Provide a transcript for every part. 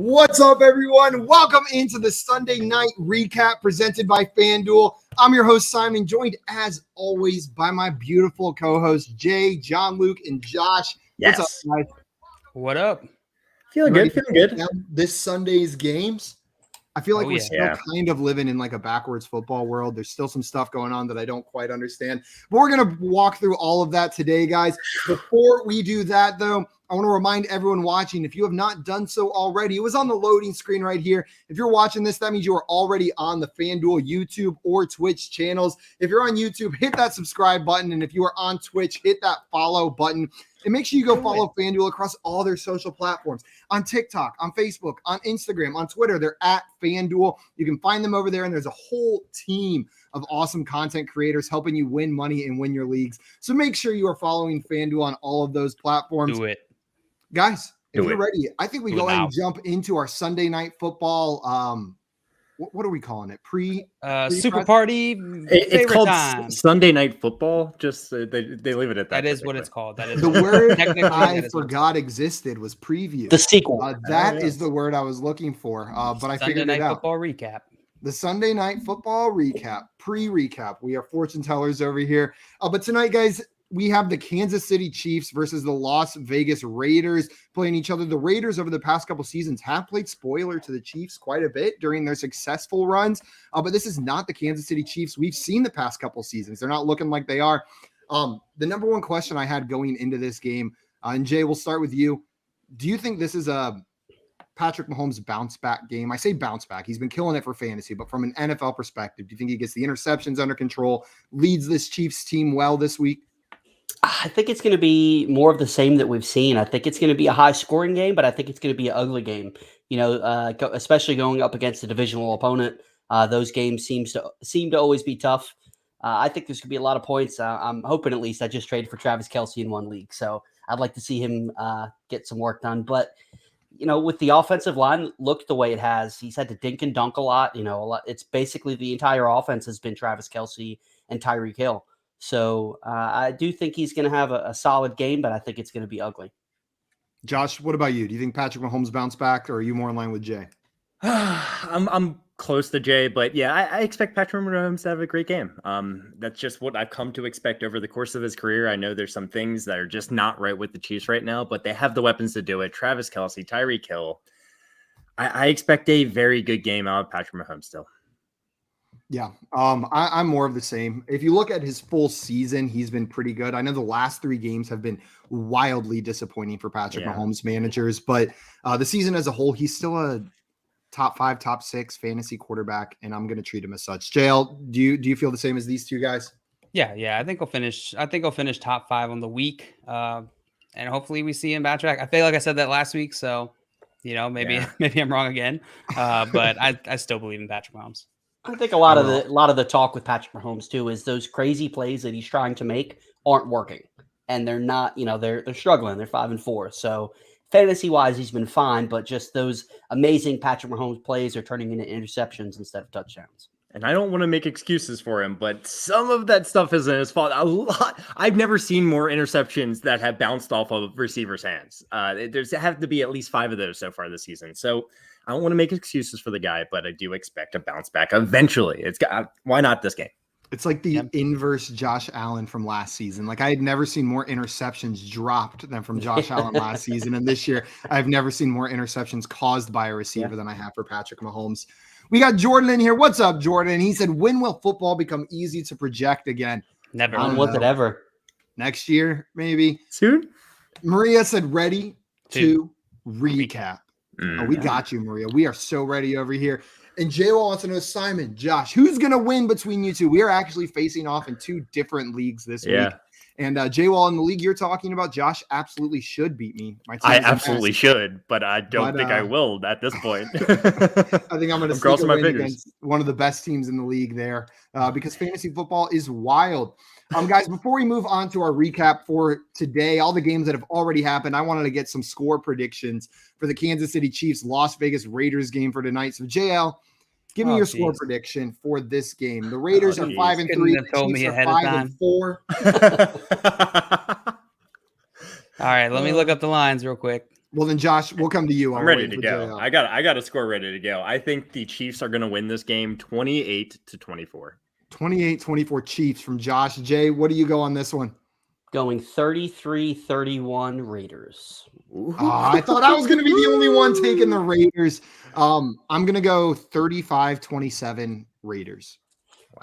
What's up, everyone? Welcome into the Sunday night recap presented by FanDuel. I'm your host, Simon, joined as always by my beautiful co-hosts, Jay, John, Luke, and Josh. Yes. What's up, guys? What up? Feeling good. This Sunday's games. I feel like we're still kind of living in like a backwards football world. There's still some stuff going on that I don't quite understand. But we're going to walk through all of that today, guys. Before we do that, though, I want to remind everyone watching, if you have not done so already, it was on the loading screen right here. If you're watching this, that means you are already on the FanDuel YouTube or Twitch channels. If you're on YouTube, hit that subscribe button. And if you are on Twitch, hit that follow button. And make sure you go follow FanDuel across all their social platforms. On TikTok, on Facebook, on Instagram, on Twitter, they're at FanDuel. You can find them over there, and there's a whole team of awesome content creators helping you win money and win your leagues. So make sure you are following FanDuel on all of those platforms. Do it. Guys, if you're ready, I think we go ahead and jump into our Sunday night football. What are we calling it? Super party. It's called time. Sunday Night Football. Just they leave it at that. That is what it's called. That is the word I forgot existed was preview. The sequel. That is the word I was looking for. But I figured it out. Sunday Night Football recap. The Sunday Night Football recap, pre-recap. We are fortune tellers over here. But tonight, guys, we have the Kansas City Chiefs versus the Las Vegas Raiders playing each other. The Raiders over the past couple seasons have played spoiler to the Chiefs quite a bit during their successful runs. But this is not the Kansas City Chiefs we've seen the past couple seasons. They're not looking like they are. The number one question I had going into this game, and Jay, we'll start with you. Do you think this is a Patrick Mahomes bounce back game? I say bounce back. He's been killing it for fantasy, but from an NFL perspective, do you think he gets the interceptions under control, leads this Chiefs team well this week? I think it's going to be more of the same that we've seen. I think it's going to be a high-scoring game, but I think it's going to be an ugly game. You know, especially going up against a divisional opponent. Those games seem to always be tough. I think there's going to be a lot of points. I'm hoping at least. I just traded for Travis Kelce in one league, so I'd like to see him get some work done. But you know, with the offensive line looked the way it has, he's had to dink and dunk a lot. You know, it's basically the entire offense has been Travis Kelce and Tyreek Hill. So I do think he's going to have a solid game, but I think it's going to be ugly. Josh, what about you? Do you think Patrick Mahomes bounce back, or are you more in line with Jay? I'm close to Jay, but yeah, I expect Patrick Mahomes to have a great game. That's just what I've come to expect over the course of his career. I know there's some things that are just not right with the Chiefs right now, but they have the weapons to do it. Travis Kelce, Tyreek Hill. I expect a very good game out of Patrick Mahomes still. Yeah, I'm more of the same. If you look at his full season, he's been pretty good. I know the last 3 games have been wildly disappointing for Patrick Mahomes managers, but the season as a whole, he's still a top 5, top 6 fantasy quarterback, and I'm going to treat him as such. JL, do you feel the same as these two guys? Yeah. I think he'll finish top 5 on the week, and hopefully we see him bounce back. I feel like I said that last week, so you know maybe I'm wrong again, but I still believe in Patrick Mahomes. I think a lot of the talk with Patrick Mahomes too is those crazy plays that he's trying to make aren't working, and they're not. You know, they're struggling. They're 5-4. So fantasy wise, he's been fine, but just those amazing Patrick Mahomes plays are turning into interceptions instead of touchdowns. And I don't want to make excuses for him, but some of that stuff isn't his fault. A lot. I've never seen more interceptions that have bounced off of receivers' hands. There's have to be at least 5 of those so far this season. So I don't want to make excuses for the guy, but I do expect a bounce back eventually. Why not this game? It's like the inverse Josh Allen from last season. Like I had never seen more interceptions dropped than from Josh Allen last season. And this year, I've never seen more interceptions caused by a receiver than I have for Patrick Mahomes. We got Jordan in here. What's up, Jordan? He said, when will football become easy to project again? Never. When was it ever? Next year, maybe. Soon? Maria said, ready to recap. Oh, we got you, Maria. We are so ready over here. And Jay wants to know, Simon, Josh, who's going to win between you two? We are actually facing off in 2 different leagues this week. And J-Wall, in the league you're talking about, Josh absolutely should beat me. I absolutely should, but I don't think I will at this point. I think I'm going to sneak a win against one of the best teams in the league there because fantasy football is wild. Guys, before we move on to our recap for today, all the games that have already happened, I wanted to get some score predictions for the Kansas City Chiefs Las Vegas Raiders game for tonight. So, JL, give me your score prediction for this game. The Raiders are 5-3. Chiefs are 5-4. All right, let me look up the lines real quick. Well, then, Josh, we'll come to you. I'm ready to go. I got a score ready to go. I think the Chiefs are going to win this game 28-24. 28-24 Chiefs from Josh. Jay, what do you go on this one? Going 33-31 Raiders. I thought I was going to be the only one taking the Raiders. I'm going to go 35-27 Raiders.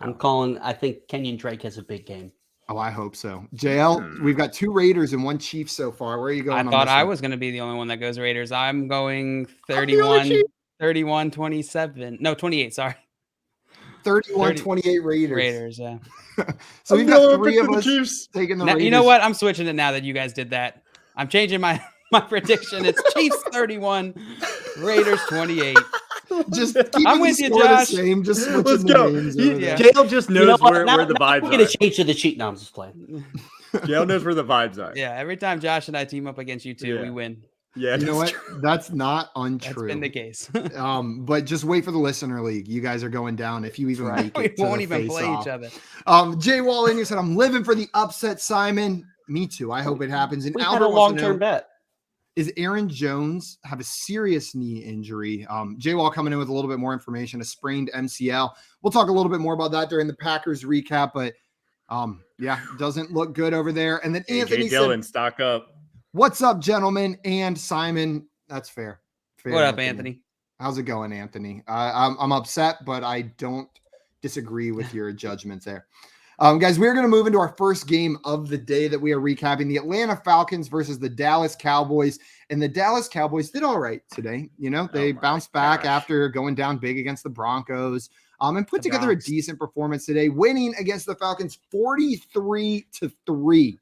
Wow. I think Kenyon Drake has a big game. Oh, I hope so. JL, we've got 2 Raiders and 1 Chiefs so far. Where are you going? I thought I was going to be the only one that goes Raiders. I'm going 31-27. No, 28, sorry. 31-28 Raiders. Raiders, yeah. So we've got 3 of us taking the Raiders. You know what? I'm switching it now that you guys did that. I'm changing my prediction. It's Chiefs 31, Raiders 28. Just keep I'm with you, Josh. Same, just let's go. Jail just knows where the vibes are. I'm going to change to the cheat. No, I'm just playing. Jail knows where the vibes are. Yeah, every time Josh and I team up against you two, we win. Yeah, you know what? That's not untrue. That's been the case. But just wait for the listener league. You guys are going down if you even make it. We won't even play each other. Jay Wall in here said, "I'm living for the upset, Simon." Me too. I hope it happens. And we Albert had a long-term bet. Is Aaron Jones have a serious knee injury? Jay Wall coming in with a little bit more information, a sprained MCL. We'll talk a little bit more about that during the Packers recap, but doesn't look good over there. And then Anthony Dillon, stock up. What's up, gentlemen? And Simon, that's fair. What up, Anthony? How's it going, Anthony? I'm upset, but I don't disagree with your judgments there. Guys, we're going to move into our first game of the day that we are recapping, the Atlanta Falcons versus the Dallas Cowboys. And the Dallas Cowboys did all right today. You know, they bounced back after going down big against the Broncos and put together a decent performance today, winning against the Falcons 43-3.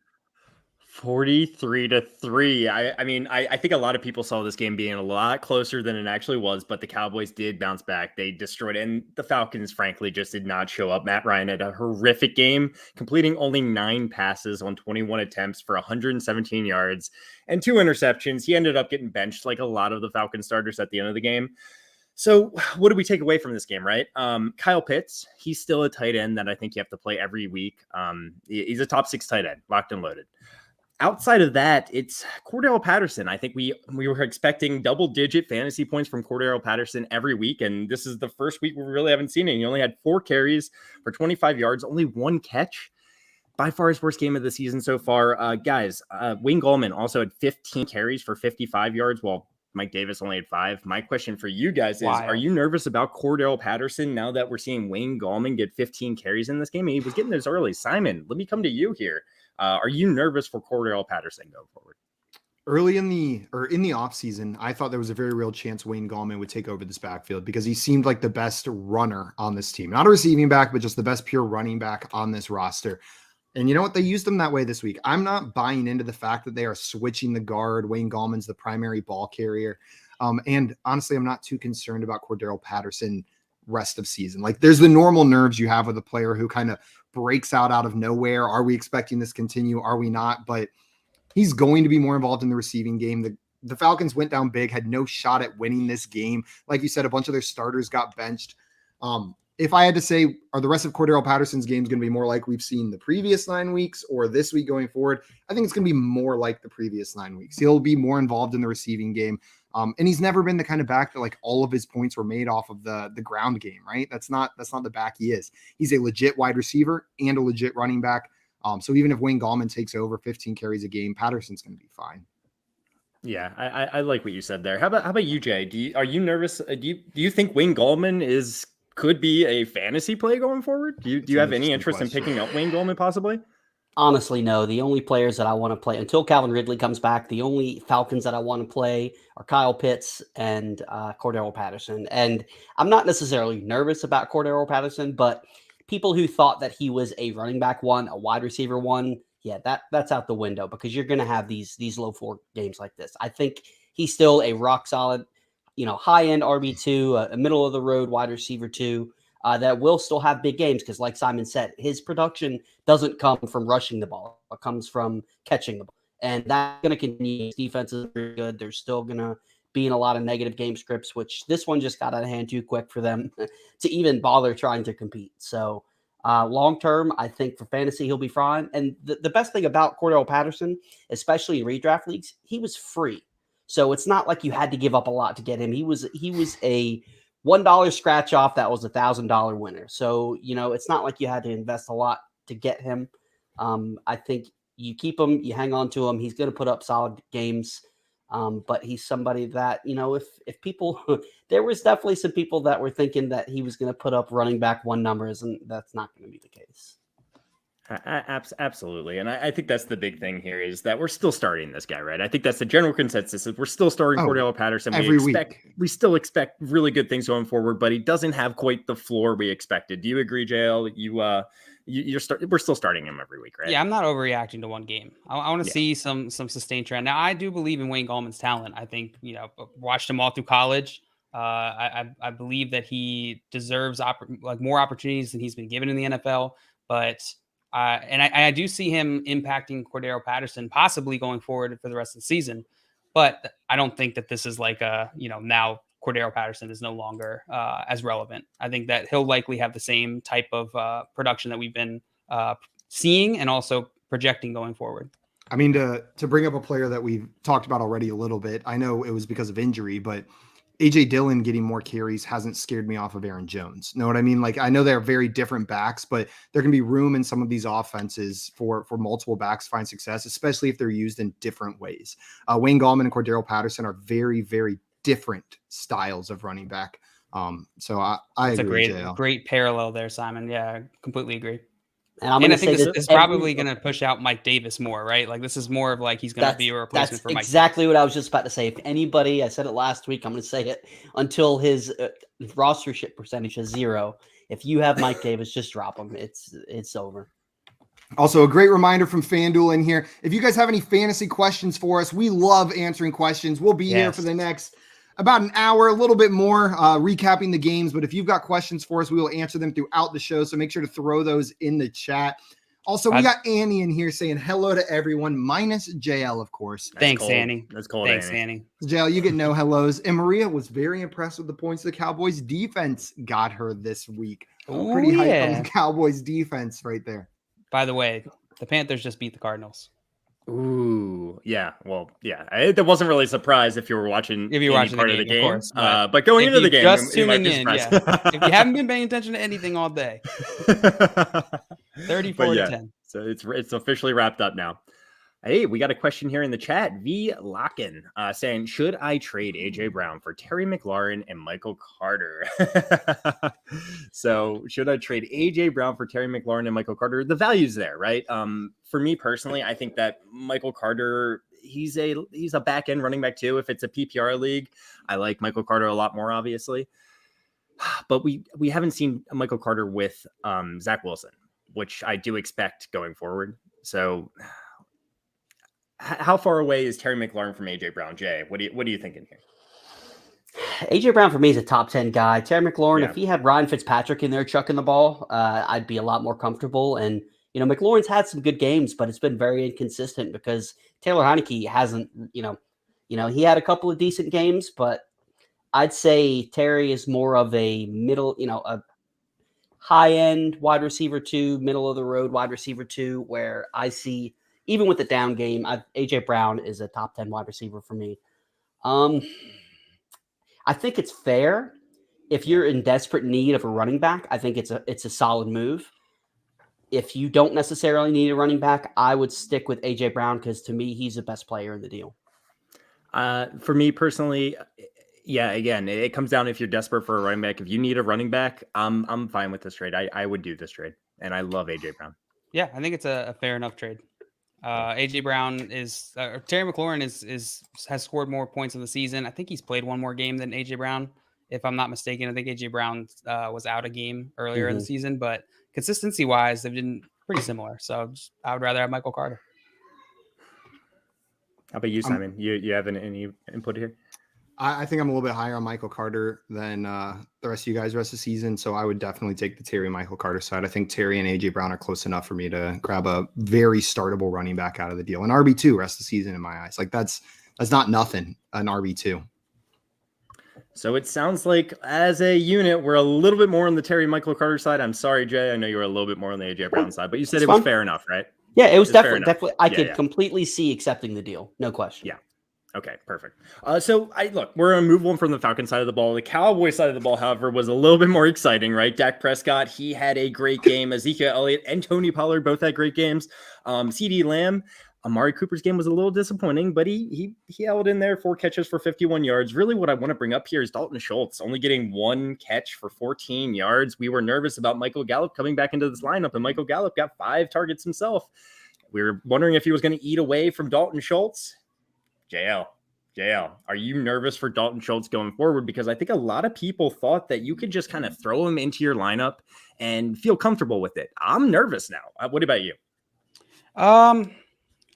43-3. I mean, I think a lot of people saw this game being a lot closer than it actually was, but the Cowboys did bounce back. They destroyed it, and the Falcons, frankly, just did not show up. Matt Ryan had a horrific game, completing only 9 passes on 21 attempts for 117 yards and 2 interceptions. He ended up getting benched like a lot of the Falcons starters at the end of the game. So what do we take away from this game, right? Kyle Pitts, he's still a tight end that I think you have to play every week. He's a top 6 tight end, locked and loaded. Outside of that, it's Cordero Patterson. I think we were expecting double-digit fantasy points from Cordero Patterson every week, and this is the first week we really haven't seen it. He only had 4 carries for 25 yards, only 1 catch. By far his worst game of the season so far. Wayne Gallman also had 15 carries for 55 yards, while Mike Davis only had 5. My question for you guys is, are you nervous about Cordero Patterson now that we're seeing Wayne Gallman get 15 carries in this game? He was getting those early. Simon, let me come to you here. Are you nervous for Cordero Patterson going forward? Early in the offseason, I thought there was a very real chance Wayne Gallman would take over this backfield because he seemed like the best runner on this team. Not a receiving back, but just the best pure running back on this roster. And you know what? They used him that way this week. I'm not buying into the fact that they are switching the guard. Wayne Gallman's the primary ball carrier. And honestly, I'm not too concerned about Cordero Patterson rest of season. Like, there's the normal nerves you have with a player who kind of breaks out of nowhere. Are we expecting this to continue? Are we not? But he's going to be more involved in the receiving game. The Falcons went down big, had no shot at winning this game. Like you said, a bunch of their starters got benched. If I had to say, are the rest of Cordero Patterson's games going to be more like we've seen the previous 9 weeks or this week going forward? I think it's going to be more like the previous 9 weeks. He'll be more involved in the receiving game. And he's never been the kind of back that like all of his points were made off of the ground game, right? That's not the back he is. He's a legit wide receiver and a legit running back. So even if Wayne Gallman takes over 15 carries a game, Patterson's going to be fine. Yeah, I like what you said there. How about you, Jay? Are you nervous? Do you think Wayne Gallman could be a fantasy play going forward? Do you have any interest in picking up Wayne Gallman possibly? Honestly, no. The only players that I want to play until Calvin Ridley comes back, the only Falcons that I want to play are Kyle Pitts and Cordero Patterson. And I'm not necessarily nervous about Cordero Patterson, but people who thought that he was a running back one, a wide receiver one, yeah, that's out the window because you're going to have these low floor games like this. I think he's still a rock solid, high end RB2, a middle of the road wide receiver 2. That will still have big games because, like Simon said, his production doesn't come from rushing the ball. It comes from catching the ball. And that's going to continue. His defense is very good. They're still going to be in a lot of negative game scripts, which this one just got out of hand too quick for them to even bother trying to compete. So long term, I think for fantasy, he'll be fine. And the best thing about Cordero Patterson, especially in redraft leagues, he was free. So it's not like you had to give up a lot to get him. He was a $1 scratch off that was $1,000 winner. So, it's not like you had to invest a lot to get him. I think you keep him, you hang on to him. He's going to put up solid games. But he's somebody that, if people, there was definitely some people that were thinking that he was going to put up running back one numbers, and that's not going to be the case. Absolutely. And I think that's the big thing here is that we're still starting this guy, right? I think that's the general consensus is we're still starting Cordero Patterson. We still expect really good things going forward, but he doesn't have quite the floor we expected. Do you agree, JL? We're still starting him every week, right? Yeah, I'm not overreacting to one game. I want to see some sustained trend. Now, I do believe in Wayne Gallman's talent. I think, watched him all through college. I believe that he deserves more opportunities than he's been given in the NFL. But I do see him impacting Cordero Patterson possibly going forward for the rest of the season. But I don't think that this is like now Cordero Patterson is no longer as relevant. I think that he'll likely have the same type of production that we've been seeing and also projecting going forward. I mean, to bring up a player that we've talked about already a little bit, I know it was because of injury, but AJ Dillon getting more carries hasn't scared me off of Aaron Jones. Know what I mean? Like, I know they're very different backs, but there can be room in some of these offenses for multiple backs to find success, especially if they're used in different ways. Wayne Gallman and Cordero Patterson are very, very different styles of running back. So I agree. It's a great parallel there, Simon. Yeah, I completely agree. And I think this is probably going to push out Mike Davis more, right? Like this is more of like he's going to be a replacement for Mike. That's exactly what I was just about to say. If anybody, I said it last week, I'm going to say it until his rostership percentage is 0. If you have Mike Davis, just drop him. It's over. Also, a great reminder from FanDuel in here. If you guys have any fantasy questions for us, we love answering questions. We'll be here for the next about an hour, a little bit more, recapping the games. But if you've got questions for us, we will answer them throughout the show. So make sure to throw those in the chat. Also, we got Annie in here saying hello to everyone, minus JL, of course. Thanks, Annie. That's cold. Thanks, Annie. JL, you get no hellos. And Maria was very impressed with the points the Cowboys defense got her this week. Pretty hyped on the Cowboys defense right there. By the way, the Panthers just beat the Cardinals. Ooh, yeah. Well, yeah. That wasn't really a surprise if you were watching part of the game. Of course, but going into the game, just tuning in, if you haven't been paying attention to anything all day, 34-10. So it's officially wrapped up now. Hey, we got a question here in the chat. V. Locken saying, should I trade AJ Brown for Terry McLaurin and Michael Carter? So should I trade AJ Brown for Terry McLaurin and Michael Carter? The value's there, right? For me personally, I think that Michael Carter, he's a back end running back too. If it's a PPR league, I like Michael Carter a lot more, obviously. But we haven't seen Michael Carter with Zach Wilson, which I do expect going forward. So how far away is Terry McLaurin from AJ Brown? Jay, what are you thinking here? AJ Brown for me is a top 10 guy. Terry McLaurin, if he had Ryan Fitzpatrick in there chucking the ball, I'd be a lot more comfortable. And McLaurin's had some good games, but it's been very inconsistent because Taylor Heineke hasn't. He had a couple of decent games, but I'd say Terry is more of a middle, a high end wide receiver 2, middle of the road wide receiver 2, where I see. Even with the down game, AJ Brown is a top 10 wide receiver for me. I think it's fair. If you're in desperate need of a running back, I think it's a solid move. If you don't necessarily need a running back, I would stick with AJ Brown because to me, he's the best player in the deal. For me personally, again, it comes down if you're desperate for a running back. If you need a running back, I'm fine with this trade. I would do this trade, and I love AJ Brown. Yeah, I think it's a fair enough trade. AJ Brown Terry McLaurin has scored more points in the season. I think he's played one more game than AJ Brown, if I'm not mistaken. I think AJ Brown was out a game earlier in the season, but consistency wise, they've been pretty similar. So I would rather have Michael Carter. How about you, Simon? You have any input here? I think I'm a little bit higher on Michael Carter than the rest of you guys the rest of the season. So I would definitely take the Terry Michael Carter side. I think Terry and AJ Brown are close enough for me to grab a very startable running back out of the deal. An RB2 rest of the season in my eyes. Like that's not nothing, an RB2. So it sounds like as a unit, we're a little bit more on the Terry Michael Carter side. I'm sorry, Jay. I know you were a little bit more on the AJ Brown side, but you said it was fair enough, right? Yeah, it was definitely. I could completely see accepting the deal. No question. Yeah. Okay, perfect. We're going to move on from the Falcons side of the ball. The Cowboys side of the ball, however, was a little bit more exciting, right? Dak Prescott, he had a great game. Ezekiel Elliott and Tony Pollard both had great games. CeeDee Lamb, Amari Cooper's game was a little disappointing, but he held in there, 4 catches for 51 yards. Really what I want to bring up here is Dalton Schultz only getting 1 catch for 14 yards. We were nervous about Michael Gallup coming back into this lineup, and Michael Gallup got 5 targets himself. We were wondering if he was going to eat away from Dalton Schultz. JL, are you nervous for Dalton Schultz going forward? Because I think a lot of people thought that you could just kind of throw him into your lineup and feel comfortable with it. I'm nervous now. What about you?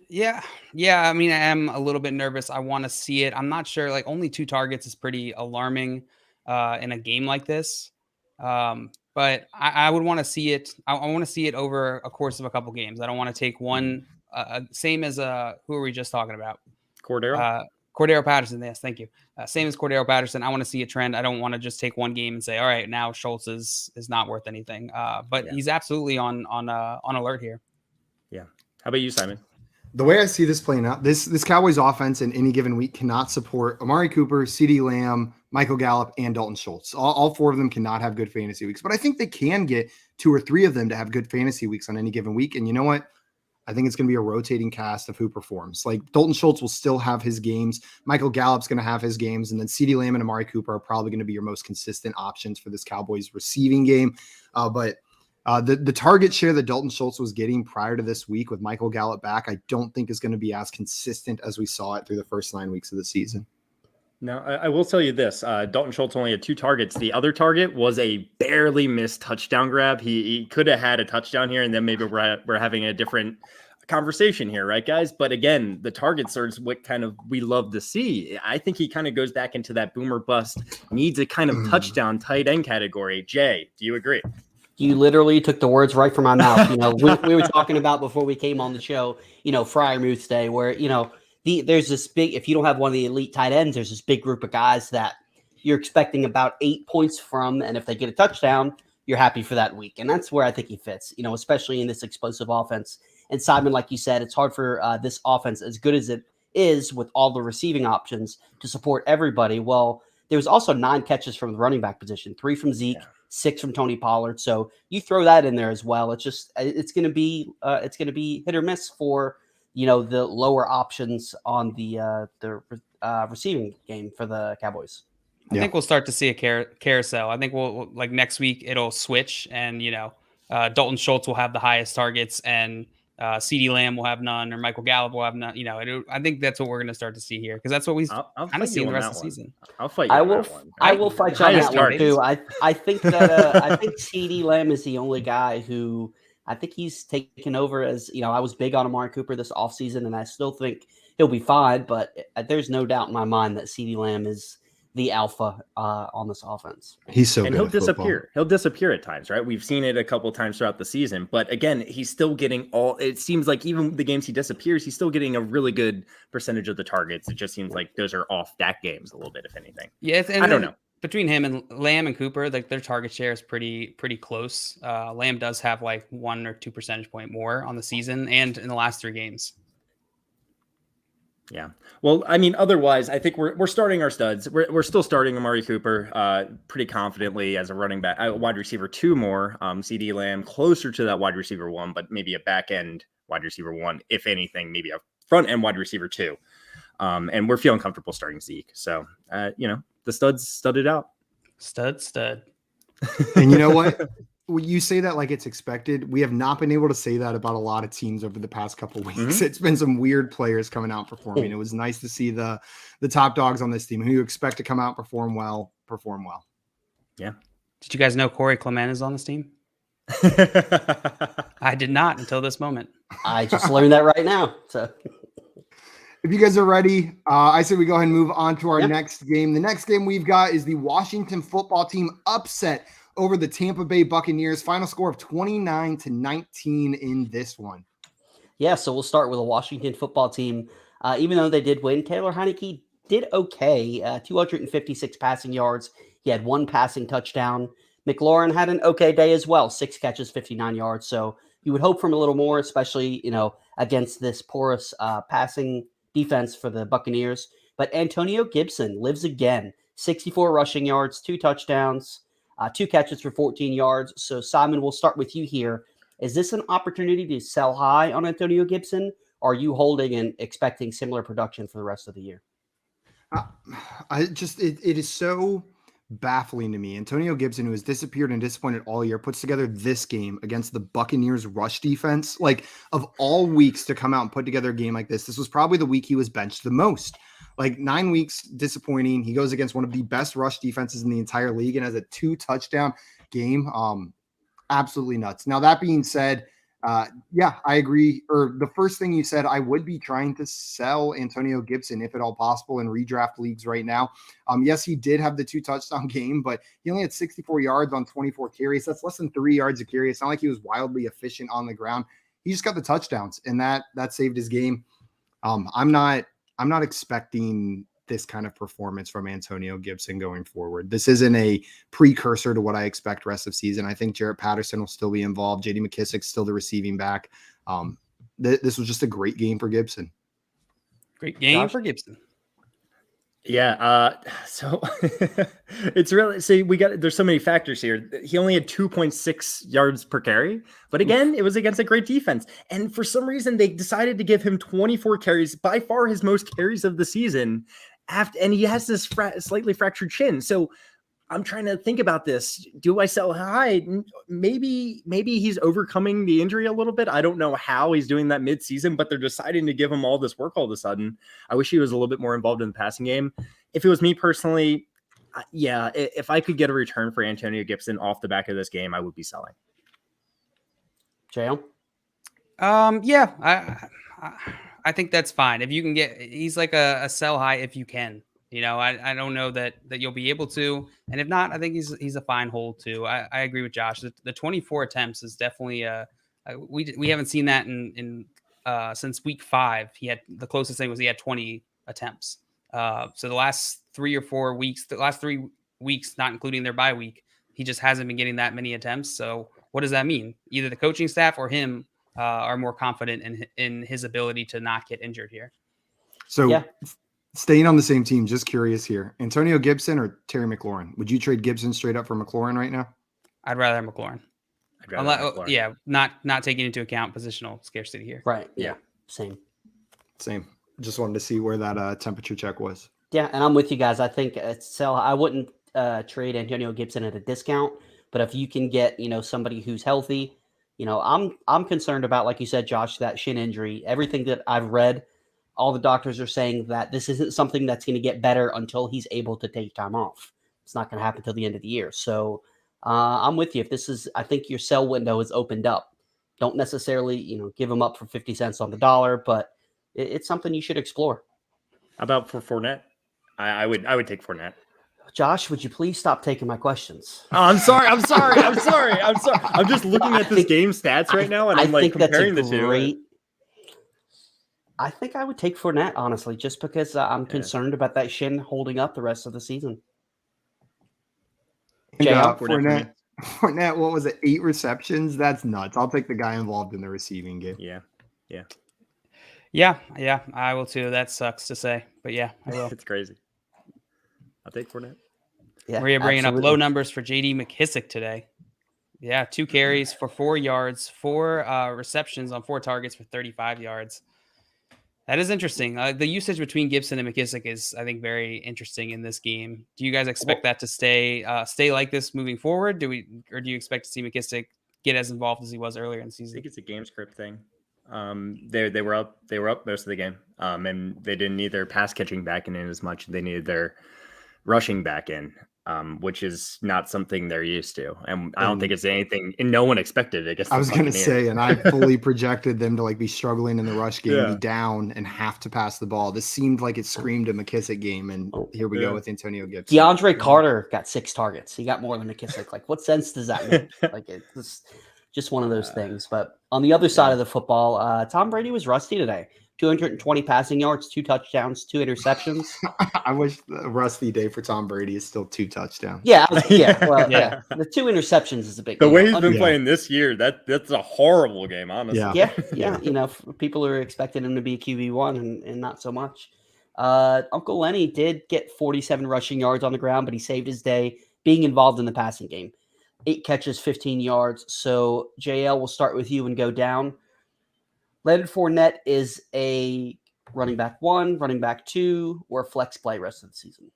Yeah. I mean, I am a little bit nervous. I want to see it. I'm not sure. Like, only 2 targets is pretty alarming in a game like this. But I would want to see it. I want to see it over a course of a couple games. I don't want to take one. Same as who are we just talking about? Cordero Patterson. Yes, thank you. Same as Cordero Patterson. I want to see a trend. I don't want to just take one game and say, all right, now Schultz is not worth anything. But he's absolutely on alert here. Yeah. How about you, Simon? The way I see this playing out, this Cowboys offense in any given week cannot support Amari Cooper, CeeDee Lamb, Michael Gallup, and Dalton Schultz. All 4 of them cannot have good fantasy weeks, but I think they can get 2 or 3 of them to have good fantasy weeks on any given week. And you know what? I think it's going to be a rotating cast of who performs. Like, Dalton Schultz will still have his games. Michael Gallup's going to have his games. And then CeeDee Lamb and Amari Cooper are probably going to be your most consistent options for this Cowboys receiving game. But the target share that Dalton Schultz was getting prior to this week with Michael Gallup back, I don't think is going to be as consistent as we saw it through the first 9 weeks of the season. Now, I will tell you this. Dalton Schultz only had 2 targets. The other target was a barely missed touchdown grab. He could have had a touchdown here, and then maybe we're having a different conversation here, right, guys? But again, the targets are what kind of we love to see. I think he kind of goes back into that boomer bust, needs a kind of touchdown tight end category. Jay, do you agree? You literally took the words right from my mouth. We were talking about before we came on the show, Freiermuth Day, where, there's this big, if you don't have one of the elite tight ends, there's this big group of guys that you're expecting about 8 points from. And if they get a touchdown, you're happy for that week. And that's where I think he fits, especially in this explosive offense. And Simon, like you said, it's hard for this offense, as good as it is with all the receiving options, to support everybody. Well, there was also 9 catches from the running back position, 3 from Zeke, 6 from Tony Pollard. So you throw that in there as well. It's going to be hit or miss for, the lower options on the receiving game for the Cowboys. I think we'll start to see a carousel. I think we'll like next week it'll switch, and Dalton Schultz will have the highest targets, and CeeDee Lamb will have none, or Michael Gallup will have none. I think that's what we're going to start to see here, because that's what we've kind of seen the rest of the season. I'll fight you. I will fight you on that one too. I think that I think CeeDee Lamb is the only guy who I think he's taken over as, I was big on Amari Cooper this offseason, and I still think he'll be fine, but there's no doubt in my mind that CeeDee Lamb is the alpha on this offense. He's so good. He'll disappear. He'll disappear at times, right? We've seen it a couple of times throughout the season, but again, he's still getting it seems like even the games he disappears, he's still getting a really good percentage of the targets. It just seems like those are off Dak games a little bit, if anything. Yeah. I don't know. Between him and Lamb and Cooper, like their target share is pretty close. Lamb does have like 1 or 2 percentage point more on the season and in the last 3 games. Yeah. Well, I mean, otherwise, I think we're starting our studs. We're still starting Amari Cooper pretty confidently as a running back, wide receiver 2 more. CeeDee Lamb closer to that wide receiver 1, but maybe a back end wide receiver 1, if anything, maybe a front end wide receiver 2. And we're feeling comfortable starting Zeke. So, the studs studded out. Stud. And you know what? You say that like it's expected. We have not been able to say that about a lot of teams over the past couple of weeks. Mm-hmm. It's been some weird players coming out performing. It was nice to see the top dogs on this team who you expect to come out perform well. Yeah. Did you guys know Corey Clement is on this team? I did not until this moment. I just learned that right now. So if you guys are ready, I say we go ahead and move on to our next game. The next game we've got is the Washington football team upset over the Tampa Bay Buccaneers. Final score of 29-19 in this one. Yeah, so we'll start with the Washington football team. Even though they did win, Taylor Heinicke did okay. 256 passing yards. He had 1 passing touchdown. Mclaurin had an okay day as well. 6 catches, 59 yards. So you would hope from a little more, especially, against this porous passing defense for the Buccaneers. But Antonio Gibson lives again. 64 rushing yards, 2 touchdowns, 2 catches for 14 yards. So, Simon, we'll start with you here. Is this an opportunity to sell high on Antonio Gibson? Or are you holding and expecting similar production for the rest of the year? It is so baffling to me. Antonio Gibson, who has disappeared and disappointed all year, puts together this game against the Buccaneers rush defense. Like, of all weeks to come out and put together a game like this was probably the week he was benched the most. Like, 9 weeks disappointing. He goes against one of the best rush defenses in the entire league and has a 2 touchdown game. Absolutely nuts. Now, that being said, yeah, I agree. Or the first thing you said, I would be trying to sell Antonio Gibson if at all possible in redraft leagues right now. Yes, he did have the 2 touchdown game, but he only had 64 yards on 24 carries. That's less than 3 yards a carry. It's not like he was wildly efficient on the ground. He just got the touchdowns, and that saved his game. I'm not expecting this kind of performance from Antonio Gibson going forward. This isn't a precursor to what I expect rest of season. I think Jarrett Patterson will still be involved. JD McKissick's still the receiving back. This was just a great game for Gibson. Great game for Gibson. Yeah. So it's really, there's so many factors here. He only had 2.6 yards per carry, but again, it was against a great defense. And for some reason they decided to give him 24 carries, by far his most carries of the season. And he has this slightly fractured chin. So I'm trying to think about this. Do I sell high? Maybe he's overcoming the injury a little bit. I don't know how he's doing that mid-season, but they're deciding to give him all this work all of a sudden. I wish he was a little bit more involved in the passing game. If it was me personally, yeah, if I could get a return for Antonio Gibson off the back of this game, I would be selling. JL? Yeah, I think that's fine. If you can he's like a sell high if you can. You know, I don't know that you'll be able to, and if not, I think he's a fine hold too. I agree with Josh. The 24 attempts is definitely we haven't seen that in since week 5. He had the closest thing was he had 20 attempts. So the last 3 or 4 weeks, not including their bye week, he just hasn't been getting that many attempts. So what does that mean? Either the coaching staff or him are more confident in his ability to not get injured here. So. Yeah. Staying on the same team, just curious here. Antonio Gibson or Terry McLaurin? Would you trade Gibson straight up for McLaurin right now? I'd rather have McLaurin. Yeah, not taking into account positional scarcity here. Right. Yeah. Same. Just wanted to see where that temperature check was. Yeah, and I'm with you guys. I think I wouldn't trade Antonio Gibson at a discount, but if you can get somebody who's healthy, I'm concerned about, like you said, Josh, that shin injury. Everything that I've read. All the doctors are saying that this isn't something that's going to get better until he's able to take time off. It's not going to happen till the end of the year. So I'm with you. I think your sell window is opened up. Don't necessarily, give him up for 50 cents on the dollar, but it's something you should explore. How about for Fournette? I would take Fournette. Josh, would you please stop taking my questions? Oh, I'm sorry. I'm just looking at this game stats right now, and I'm like comparing the two. I think I would take Fournette, honestly, just because I'm concerned about that shin holding up the rest of the season. Fournette, what was it? 8 receptions? That's nuts. I'll take the guy involved in the receiving game. Yeah, I will too. That sucks to say, but yeah, I will. It's crazy. I'll take Fournette. Yeah, we're bringing up low numbers for JD McKissick today. Yeah, 2 carries for 4 yards, 4 receptions on 4 targets for 35 yards. That is interesting. The usage between Gibson and McKissick is, I think, very interesting in this game. Do you guys expect that to stay like this moving forward? Do you expect to see McKissick get as involved as he was earlier in the season? I think it's a game script thing. They were up most of the game, and they didn't need their pass catching back in as much. They needed their rushing back in, which is not something they're used to. And I don't think it's anything, and no one expected it. I was going to say, and I fully projected them to be struggling in the rush game, be down and have to pass the ball. This seemed like it screamed a McKissick game, and here we go with Antonio Gibson. DeAndre Carter got 6 targets. He got more than McKissick. What sense does that make? It's just one of those things. But on the other side of the football, Tom Brady was rusty today. 220 passing yards, 2 touchdowns, 2 interceptions. I wish the rusty day for Tom Brady is still 2 touchdowns. Yeah. The 2 interceptions is a big deal. The way he's been playing this year, that's a horrible game, honestly. Yeah. People are expecting him to be QB1 and not so much. Uncle Lenny did get 47 rushing yards on the ground, but he saved his day being involved in the passing game. 8 catches, 15 yards. So, JL, we'll start with you and go down. Leonard Fournette is a running back 1, running back 2, or flex play rest of the season.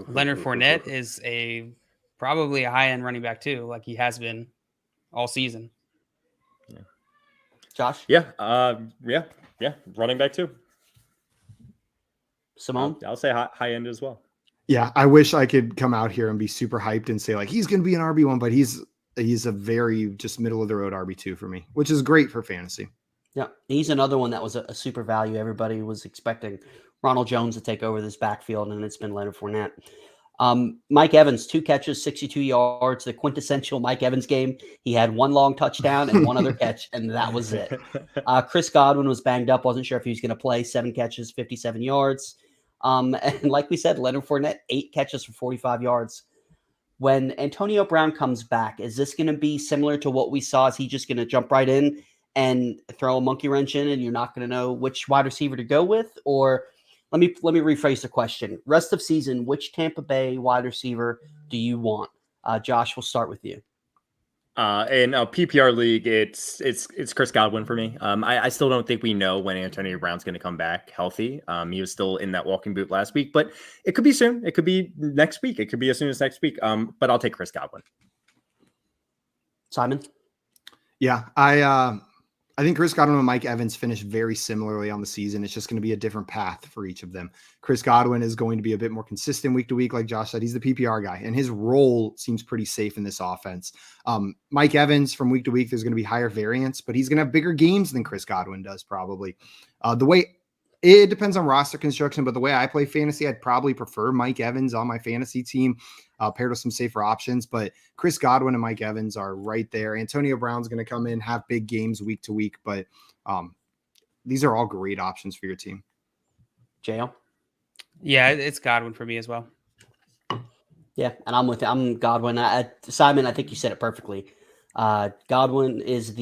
Leonard Fournette is probably a high-end running back too, like he has been all season. Yeah. Josh? Yeah. Running back 2. Simone? I'll say high end as well. Yeah, I wish I could come out here and be super hyped and say like he's going to be an RB1, but he's a very just middle of the road RB2 for me, which is great for fantasy. Yeah, he's another one that was a super value. Everybody was expecting Ronald Jones to take over this backfield, and it's been Leonard Fournette. Mike Evans, 2 catches, 62 yards, the quintessential Mike Evans game. He had 1 long touchdown and 1 other catch, and that was it. Chris Godwin was banged up. Wasn't sure if he was going to play. 7 catches, 57 yards. And like we said, Leonard Fournette, 8 catches for 45 yards. When Antonio Brown comes back, is this going to be similar to what we saw? Is he just going to jump right in and throw a monkey wrench in, and you're not going to know which wide receiver to go with? Or let me rephrase the question. Rest of season, which Tampa Bay wide receiver do you want? Josh, we'll start with you. In a PPR league, it's Chris Godwin for me. I still don't think we know when Antonio Brown's going to come back healthy. He was still in that walking boot last week, but it could be soon. It could be next week. It could be as soon as next week. But I'll take Chris Godwin. Simon? Yeah, I think Chris Godwin and Mike Evans finished very similarly on the season. It's just going to be a different path for each of them. Chris Godwin is going to be a bit more consistent week to week. Like Josh said, he's the PPR guy, and his role seems pretty safe in this offense. Mike Evans, from week to week, there's going to be higher variance, but he's going to have bigger games than Chris Godwin does probably. It depends on roster construction, but the way I play fantasy, I'd probably prefer Mike Evans on my fantasy team paired with some safer options. But Chris Godwin and Mike Evans are right there. Antonio Brown's going to come in, have big games week to week, but these are all great options for your team. JL? Yeah, it's Godwin for me as well. Yeah, and I'm with you. I'm Godwin. Simon, I think you said it perfectly. Godwin is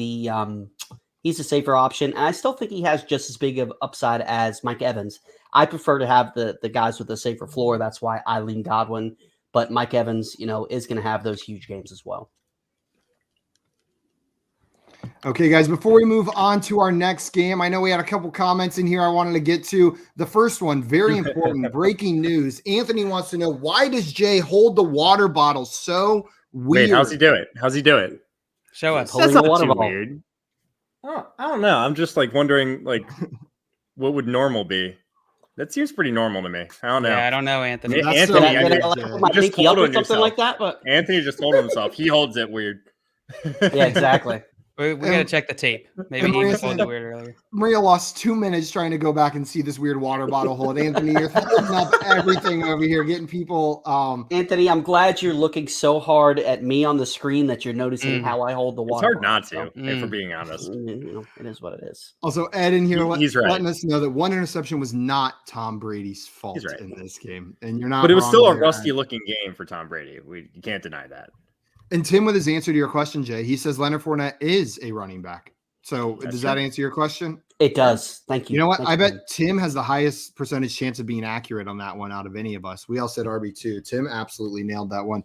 he's a safer option. And I still think he has just as big of upside as Mike Evans. I prefer to have the guys with a safer floor. That's why I lean Godwin. But Mike Evans, is going to have those huge games as well. Okay, guys, before we move on to our next game, I know we had a couple comments in here I wanted to get to. The first one, very important, breaking news. Anthony wants to know, why does Jay hold the water bottle so weird? Wait, how's he do it? Show us. That's not water too bottle. weird. Oh, I don't know. I'm just wondering what would normal be? That seems pretty normal to me. I don't know. Yeah, I don't know, Anthony. That's Anthony, so you just told on something yourself. like that, but Anthony just told himself he holds it weird. yeah, exactly. We got to check the tape. Maybe he was holding it weird earlier. Maria lost 2 minutes trying to go back and see this weird water bottle hold. Anthony, you're holding up everything over here, getting people. Anthony, I'm glad you're looking so hard at me on the screen that you're noticing how I hold the water. It's hard not to, bottle. if we're being honest. It is what it is. Also, Ed in here He's right. letting us know that one interception was not Tom Brady's fault He's right. in this game. And you're not. But it was wrong still a there. rusty-looking game for Tom Brady. You can't deny that. And Tim, with his answer to your question, Jay, he says Leonard Fournette is a running back. So does that answer your question? It does. Thank you. You know what? Thank I you. bet Tim has the highest percentage chance of being accurate on that one out of any of us. We all said RB2. Tim absolutely nailed that one.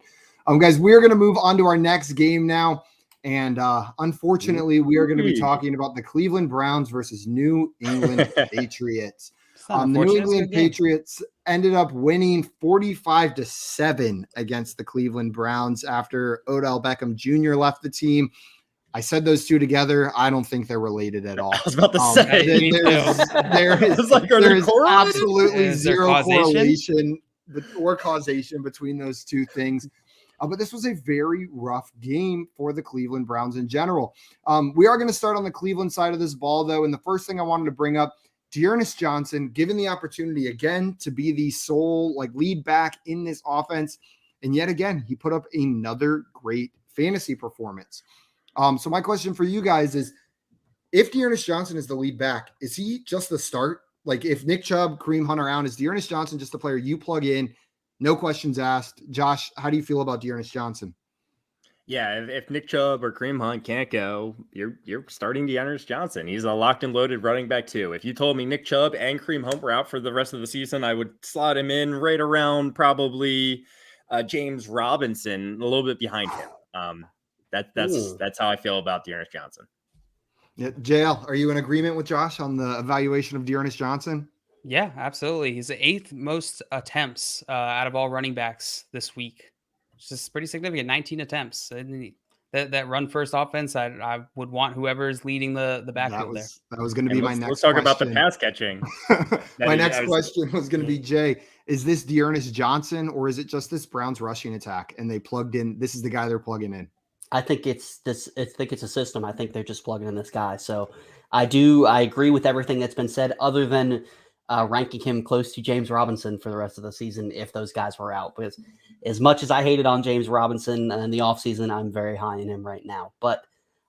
Guys, we're going to move on to our next game now. And unfortunately, we are going to be talking about the Cleveland Browns versus New England Patriots. The New England Patriots ended up winning 45-7 against the Cleveland Browns after Odell Beckham Jr. left the team. I said those two together. I don't think they're related at all. I was about to say. There is absolutely zero correlation or causation between those two things. But this was a very rough game for the Cleveland Browns in general. We are going to start on the Cleveland side of this ball, though. And the first thing I wanted to bring up, Dearness Johnson, given the opportunity again to be the sole lead back in this offense. And yet again, he put up another great fantasy performance. So my question for you guys is, if Dearness Johnson is the lead back, is he just the start? If Nick Chubb, Kareem Hunt around, is Dearness Johnson just a player you plug in, no questions asked? Josh, how do you feel about Dearness Johnson? Yeah, if Nick Chubb or Kareem Hunt can't go, you're starting Dearness Johnson. He's a locked and loaded running back too. If you told me Nick Chubb and Kareem Hunt were out for the rest of the season, I would slot him in right around probably James Robinson, a little bit behind him. That's how I feel about Dearness Johnson. Yeah, JL, are you in agreement with Josh on the evaluation of Dearness Johnson? Yeah, absolutely. He's the 8th most attempts out of all running backs this week. It's just pretty significant. 19 attempps. And that run first offense, I would want whoever is leading the backfield there. That was going to be my next Let's talk question. about the pass catching. My next question was going to be, Jay, is this Dearness Johnson or is it just this Browns rushing attack and they plugged in? This is the guy they're plugging in. I think it's this. I think it's a system. I think they're just plugging in this guy. So I agree with everything that's been said, other than ranking him close to James Robinson for the rest of the season if those guys were out. Because as much as I hated on James Robinson in the offseason, I'm very high in him right now. But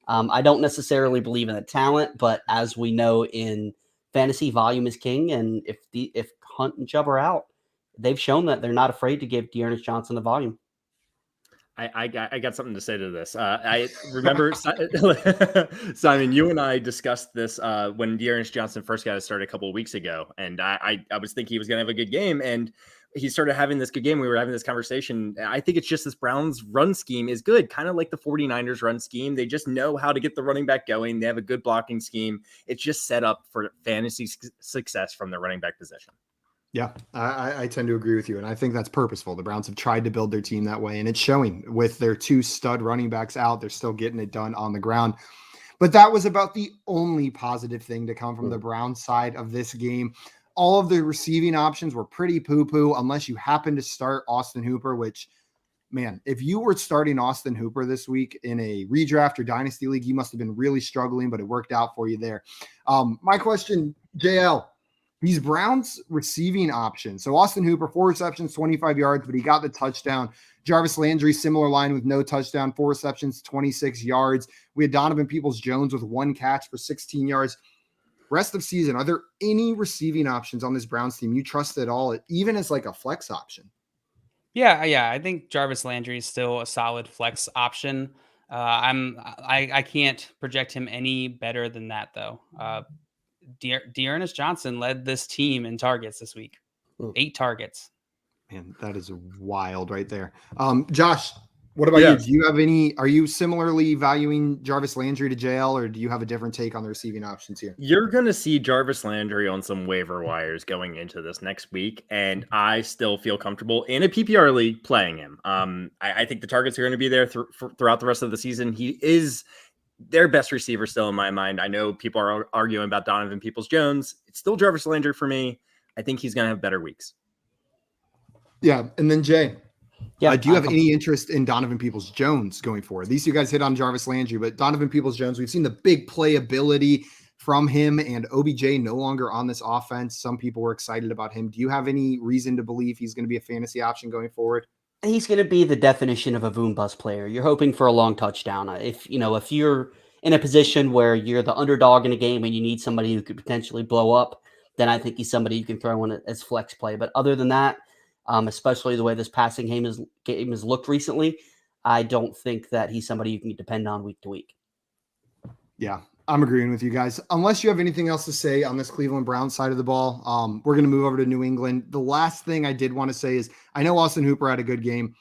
I don't necessarily believe in the talent. But as we know in fantasy, volume is king. And if Hunt and Chubb are out, they've shown that they're not afraid to give Dearness Johnson the volume. I got something to say to this. I remember, Simon, you and I discussed this when Dearness Johnson first got started a couple of weeks ago. And I was thinking he was going to have a good game. And he started having this good game. We were having this conversation. I think it's just this Browns run scheme is good, kind of like the 49ers run scheme. They just know how to get the running back going. They have a good blocking scheme. It's just set up for fantasy success from the running back position. Yeah, I tend to agree with you. And I think that's purposeful. The Browns have tried to build their team that way, and it's showing with their 2 stud running backs out. They're still getting it done on the ground. But that was about the only positive thing to come from the Browns side of this game. All of the receiving options were pretty poo-poo unless you happen to start Austin Hooper, which, man, if you were starting Austin Hooper this week in a redraft or dynasty league, you must have been really struggling, but it worked out for you there. My question, JL, these Browns receiving options. So Austin Hooper, 4 receptions, 25 yards, but he got the touchdown. Jarvis Landry, similar line with no touchdown, 4 receptions, 26 yards. We had Donovan Peoples-Jones with 1 catch for 16 yards. Rest of season, are there any receiving options on this Browns team you trust at all, even as like a flex option? Yeah. I think Jarvis Landry is still a solid flex option. I can't project him any better than that, though. Dearness Johnson led this team in targets this week. 8 targets. Man, that is wild right there. Josh, what about you? Do you have any? Are you similarly valuing Jarvis Landry to JL, or do you have a different take on the receiving options here? You're going to see Jarvis Landry on some waiver wires going into this next week, and I still feel comfortable in a PPR league playing him. I think the targets are going to be there throughout the rest of the season. He is their best receiver still in my mind. I know people are arguing about Donovan Peoples-Jones. It's still Jarvis Landry for me. I think he's going to have better weeks. Yeah. And then Jay, do you have any interest in Donovan Peoples-Jones going forward? These 2 guys hit on Jarvis Landry, but Donovan Peoples-Jones, we've seen the big playability from him, and OBJ no longer on this offense. Some people were excited about him. Do you have any reason to believe he's going to be a fantasy option going forward? He's going to be the definition of a boom bust player. You're hoping for a long touchdown. If you're in a position where you're the underdog in a game and you need somebody who could potentially blow up, then I think he's somebody you can throw in as flex play. But other than that, especially the way this passing game has looked recently, I don't think that he's somebody you can depend on week to week. Yeah, I'm agreeing with you guys. Unless you have anything else to say on this Cleveland Browns side of the ball, we're going to move over to New England. The last thing I did want to say is I know Austin Hooper had a good game.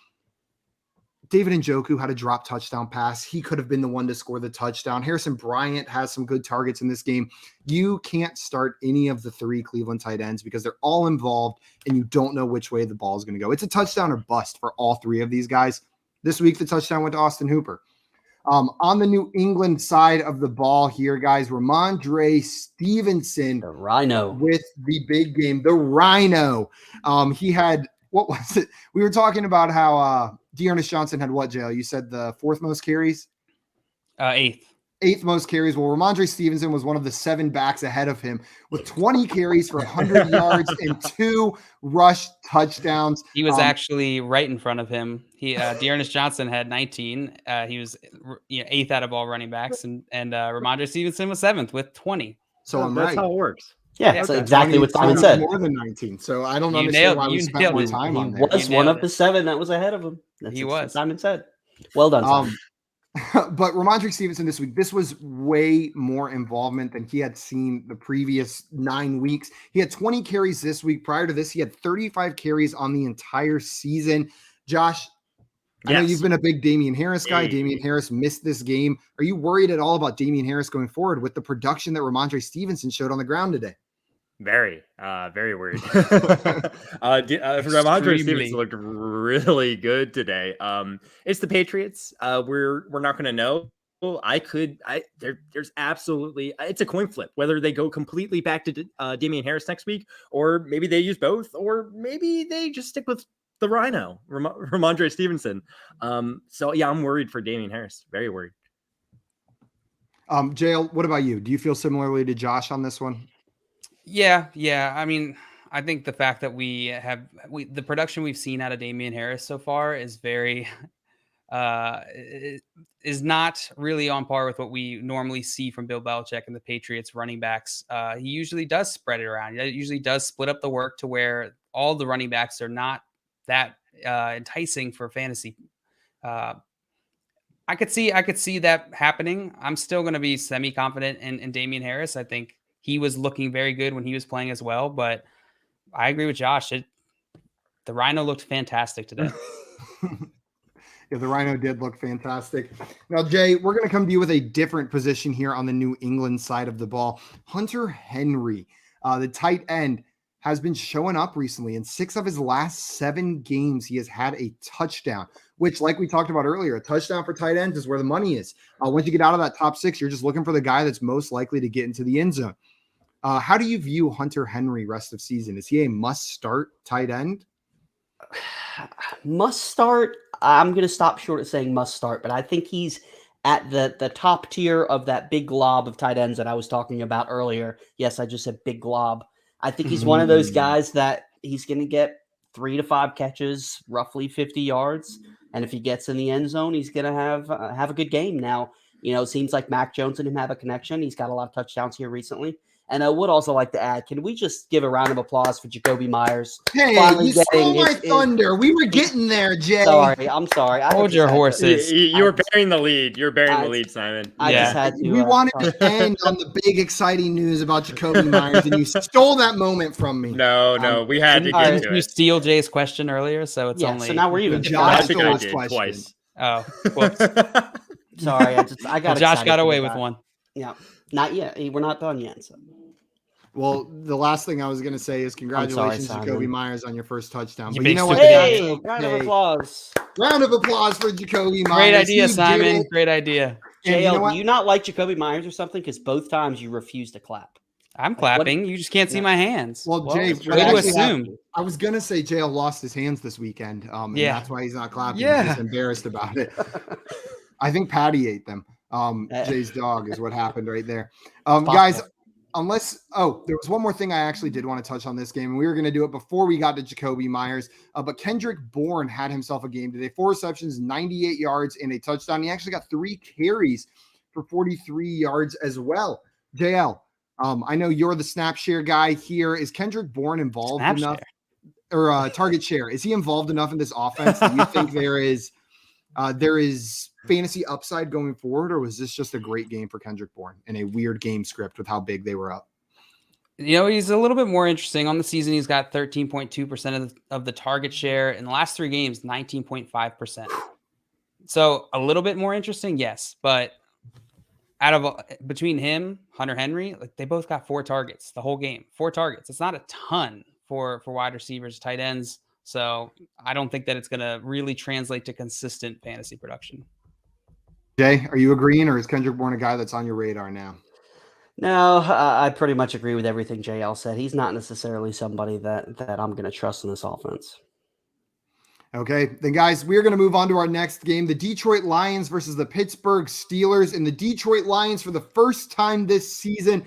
David Njoku had a drop touchdown pass. He could have been the one to score the touchdown. Harrison Bryant has some good targets in this game. You can't start any of the 3 Cleveland tight ends because they're all involved and you don't know which way the ball is going to go. It's a touchdown or bust for all 3 of these guys. This week, the touchdown went to Austin Hooper. On the New England side of the ball here, guys, Ramondre Stevenson, the Rhino, with the big game, the Rhino. He had, what was it? We were talking about how Dearness Johnson had what, JL? You said the 4th most carries? 8th. 8th most carries. Well, Ramondre Stevenson was one of the 7 backs ahead of him with 20 carries for 100 yards and 2 rush touchdowns. He was actually right in front of him. Dearness Johnson had 19. He was 8th out of all running backs, and Ramondre Stevenson was 7th with 20. So that's how it works. Yeah, that's exactly what Simon said. More than 19. So I don't understand why we spent more time on there. He was one of the 7 that was ahead of him. That's he was. Simon said. Well done, Simon. But Ramondre Stevenson this week, this was way more involvement than he had seen the previous 9 weeks. He had 20 carries this week. Prior to this, he had 35 carries on the entire season. Josh, I know you've been a big Damian Harris guy. Damian Harris missed this game. Are you worried at all about Damian Harris going forward with the production that Ramondre Stevenson showed on the ground today? Very worried. Ramondre Stevenson looked really good today. It's the Patriots. We're not going to know. There's absolutely, it's a coin flip whether they go completely back to Damian Harris next week, or maybe they use both, or maybe they just stick with the Rhino, Ramondre Stevenson. So yeah, I'm worried for Damian Harris. Very worried. JL, what about you? Do you feel similarly to Josh on this one? Yeah. I mean, I think the fact that the production we've seen out of Damian Harris so far is very, is not really on par with what we normally see from Bill Belichick and the Patriots running backs. He usually does spread it around. He usually does split up the work to where all the running backs are not that enticing for fantasy. I could see that happening. I'm still going to be semi-confident in Damian Harris. I think he was looking very good when he was playing as well, but I agree with Josh. The Rhino looked fantastic today. Yeah, the Rhino did look fantastic. Now, Jay, we're going to come to you with a different position here on the New England side of the ball. Hunter Henry, the tight end, has been showing up recently. In 6 of his last 7 games, he has had a touchdown, which, like we talked about earlier, a touchdown for tight ends is where the money is. Once you get out of that top 6, you're just looking for the guy that's most likely to get into the end zone. How do you view Hunter Henry rest of season? Is he a must-start tight end? Must start. I'm going to stop short of saying must start, but I think he's at the top tier of that big glob of tight ends that I was talking about earlier. Yes, I just said big glob. I think he's one of those guys that he's going to get 3 to 5 catches, roughly 50 yards. And if he gets in the end zone, he's going to have a good game. Now, it seems like Mac Jones and him have a connection. He's got a lot of touchdowns here recently. And I would also like to add, can we just give a round of applause for Jacoby Myers? Hey, you stole my thunder. We were getting there, Jay. I'm sorry. Hold your horses. You were bearing the lead. You're bearing the lead, Simon. I just had to. We wanted to end on the big, exciting news about Jacoby Myers, and you stole that moment from me. No, we had to get to it. You steal Jay's question earlier, so it's only. So now we're even. Josh I stole did his question. twice. Oh, whoops. Sorry, I got. Josh got away with one. Yeah, not yet. We're not done yet. So. Well, the last thing I was going to say is congratulations, Jacoby Myers, on your first touchdown. But you know what? Hey, round of applause. Round of applause for Jacoby Myers. Great idea, Simon. Great idea. JL, do you not like Jacoby Myers or something? Because both times you refuse to clap. I'm clapping. You just can't see my hands. Well, Jay, way to assume. I was going to say JL lost his hands this weekend. And that's why he's not clapping. Yeah. He's just embarrassed about it. I think Patty ate them. Jay's dog is what happened right there. Guys, there was one more thing I actually did want to touch on this game, and we were going to do it before we got to Jacoby Myers. But Kendrick Bourne had himself a game today. 4 receptions, 98 yards, and a touchdown. He actually got 3 carries for 43 yards as well. JL, I know you're the snap share guy here. Is Kendrick Bourne involved enough? Or target share? Is he involved enough in this offense that you think there is fantasy upside going forward, or was this just a great game for Kendrick Bourne in a weird game script with how big they were up? He's a little bit more interesting on the season. He's got 13.2% of the target share in the last 3 games, 19.5%. So a little bit more interesting, yes. But between him, Hunter Henry, they both got 4 targets the whole game. 4 targets. It's not a ton for wide receivers, tight ends. So I don't think that it's going to really translate to consistent fantasy production. Jay, are you agreeing, or is Kendrick Bourne a guy that's on your radar now? No, I pretty much agree with everything JL said. He's not necessarily somebody that I'm going to trust in this offense. Okay, then guys, we're going to move on to our next game, the Detroit Lions versus the Pittsburgh Steelers. And the Detroit Lions, for the first time this season,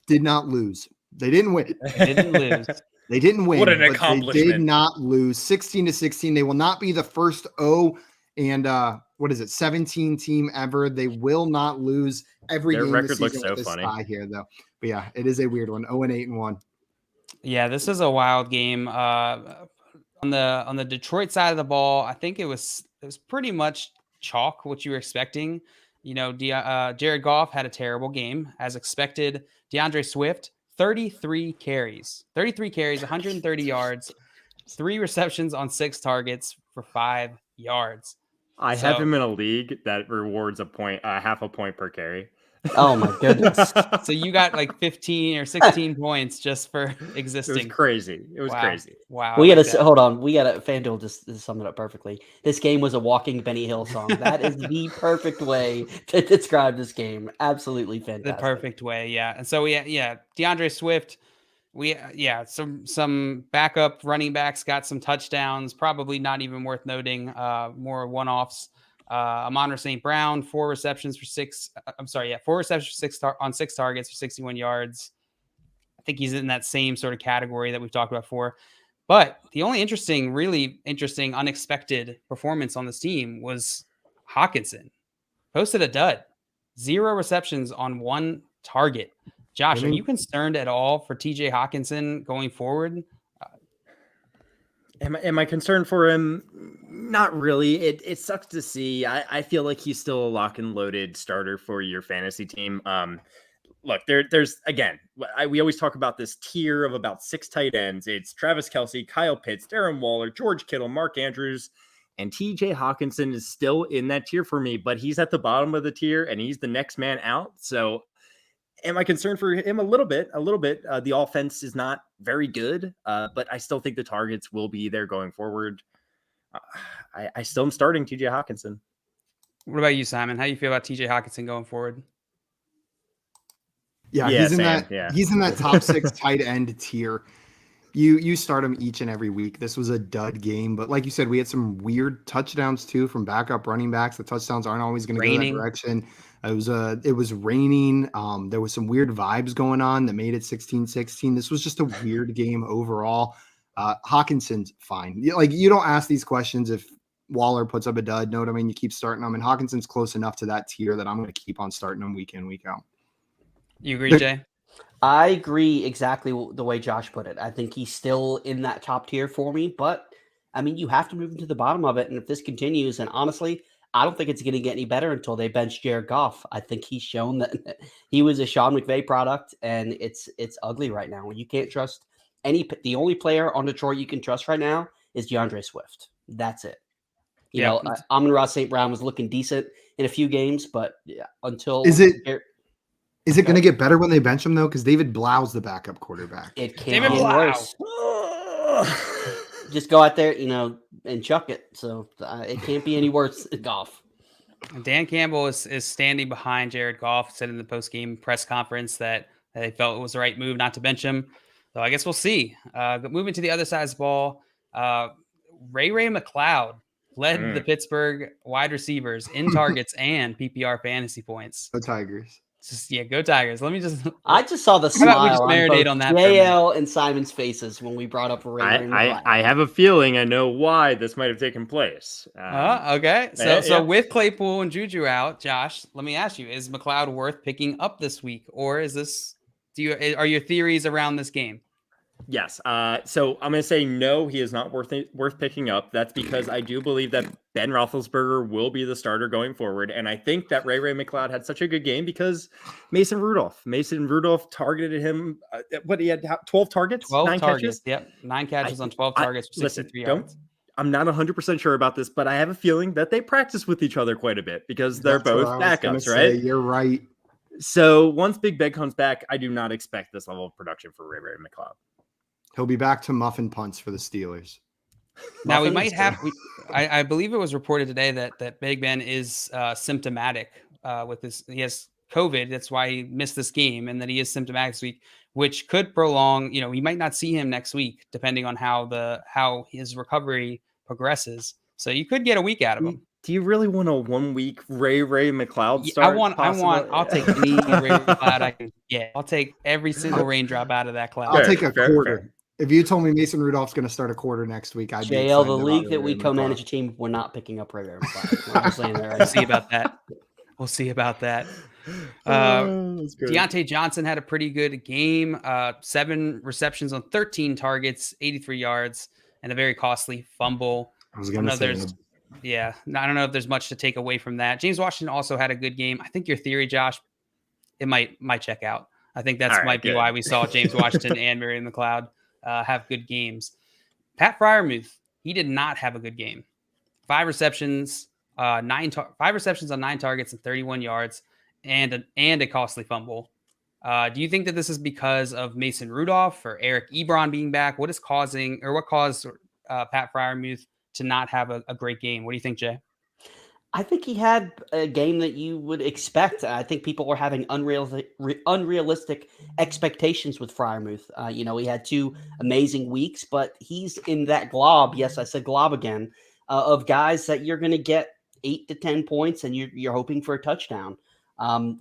did not lose. They didn't win. They didn't lose. They didn't win. What an but accomplishment. They did not lose. 16-16. They will not be the first 17 team ever. They will not lose every Their game record this looks season so with this funny tie here, though. But yeah, it is a weird one. 0-8-1. Yeah, this is a wild game. On the Detroit side of the ball, I think it was pretty much chalk what you were expecting. You know, Jared Goff had a terrible game as expected. DeAndre Swift, 33 carries, 130 yards, 3 receptions on 6 targets for 5 yards. I have him in a league that rewards half a point per carry. Oh my goodness. So you got like 15 or 16 points just for existing. It was crazy. It was crazy. Wow. We gotta hold on. FanDuel just summed it up perfectly. This game was a walking Benny Hill song. That is the perfect way to describe this game. Absolutely fantastic. The perfect way, yeah. And so DeAndre Swift, some backup running backs got some touchdowns, probably not even worth noting, more one-offs. Amon St. Brown, 4 receptions for 6 on 6 targets for 61 yards. I think he's in that same sort of category that we've talked about before. But the only really interesting, unexpected performance on this team was Hockenson. Posted a dud. 0 receptions on 1 target. Josh, are you concerned at all for TJ Hockenson going forward? Am I concerned for him? Not really. It sucks to see. I feel like he's still a lock and loaded starter for your fantasy team. Look, there's again, we always talk about this tier of about 6 tight ends. It's Travis Kelce, Kyle Pitts, Darren Waller, George Kittle, Mark Andrews, and TJ Hockenson is still in that tier for me, but he's at the bottom of the tier and he's the next man out. So am I concerned for him? A little bit. The offense is not very good, but I still think the targets will be there going forward. I still am starting TJ Hockenson. What about you, Simon? How do you feel about TJ Hockenson going forward? Yeah, he's in that top 6 tight end tier. You start him each and every week. This was a dud game, but like you said, we had some weird touchdowns too from backup running backs. The touchdowns aren't always going to go that direction. It was raining. There was some weird vibes going on that made it 16-16. This was just a weird game overall. Hawkinson's fine. Like, you don't ask these questions if Waller puts up a dud. Know what I mean? You keep starting him, and Hawkinson's close enough to that tier that I'm going to keep on starting him week in, week out. You agree, Jay? I agree exactly the way Josh put it. I think he's still in that top tier for me, but I mean, you have to move him to the bottom of it. And if this continues, and honestly, I don't think it's going to get any better until they bench Jared Goff. I think he's shown that he was a Sean McVay product, and it's ugly right now. You can't trust the only player on Detroit you can trust right now is DeAndre Swift. That's it. You know, Amon-Ra St. Brown was looking decent in a few games, but until Is it going to get better when they bench him, though? Because David Blau's the backup quarterback. It can't get worse. Just go out there, and chuck it. So it can't be any worse than Goff. Dan Campbell is standing behind Jared Goff, said in the post-game press conference that they felt it was the right move not to bench him. So I guess we'll see. But moving to the other side of the ball, Ray McLeod led the Pittsburgh wide receivers in targets and PPR fantasy points. Go Tigers. Go Tigers. I just saw the smile we just marinate on that JL and Simon's faces when we brought up Ray McLeod. I have a feeling I know why this might have taken place. Okay. So with Claypool and Juju out, Josh, let me ask you, is McLeod worth picking up this week? Or is this are your theories around this game? Yes. So I'm going to say no, he is not worth picking up. That's because I do believe that Ben Roethlisberger will be the starter going forward. And I think that Ray McLeod had such a good game because Mason Rudolph targeted him. He had 12 targets? 9 targets. Catches? Yep. 9 catches on 12 targets for 63 yards. I'm not 100% sure about this, but I have a feeling that they practice with each other quite a bit because they're both backups, right? You're right. So once Big Ben comes back, I do not expect this level of production for Ray McLeod. He'll be back to muffin punts for the Steelers. Now we might have. I believe it was reported today that Big Ben is symptomatic with this. He has COVID. That's why he missed this game, and that he is symptomatic this week, which could prolong. We might not see him next week, depending on how his recovery progresses. So you could get a week out of him. Do you really want a 1 week Ray McLeod start? I'll take any Ray McLeod I can get. I'll take every single raindrop out of that cloud. I'll take a quarter. Fair. If you told me Mason Rudolph's going to start a quarter next week, I'd be JL, the league that we co-manage a team, we're not picking up Ray McLeod. I'm just saying that right. We'll see about that. Deontay Johnson had a pretty good game. 7 receptions on 13 targets, 83 yards, and a very costly fumble. I was going to say Yeah, I don't know if there's much to take away from that. James Washington also had a good game. I think your theory, Josh, it might check out. I think that's might be why we saw James Washington and Marion McLeod have good games. Pat Freiermuth, he did not have a good game. 5 receptions, 5 receptions on 9 targets and 31 yards, and a costly fumble. Do you think that this is because of Mason Rudolph or Eric Ebron being back? What caused Pat Freiermuth to not have a great game? What do you think, Jay? I think he had a game that you would expect. I think people were having unrealistic expectations with Freiermuth. He had 2 amazing weeks, but he's in that glob. Yes, I said glob again, of guys that you're going to get 8 to 10 points and you're hoping for a touchdown. 5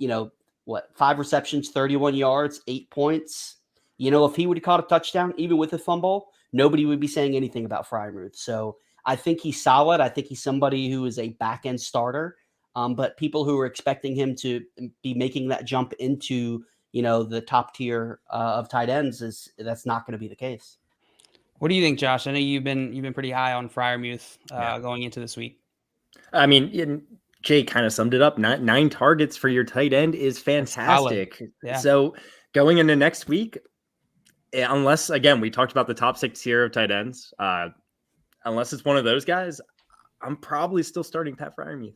receptions, 31 yards, 8 points. If he would have caught a touchdown, even with a fumble, nobody would be saying anything about Freiermuth. So I think he's solid. I think he's somebody who is a back-end starter. But people who are expecting him to be making that jump into, the top tier of tight ends, that's not going to be the case. What do you think, Josh? I know you've been pretty high on Freiermuth going into this week. I mean, Jay kind of summed it up. 9 targets for your tight end is fantastic. Yeah. So going into next week, unless, again, we talked about the top 6 tier of tight ends, unless it's one of those guys, I'm probably still starting Pat Freiermuth.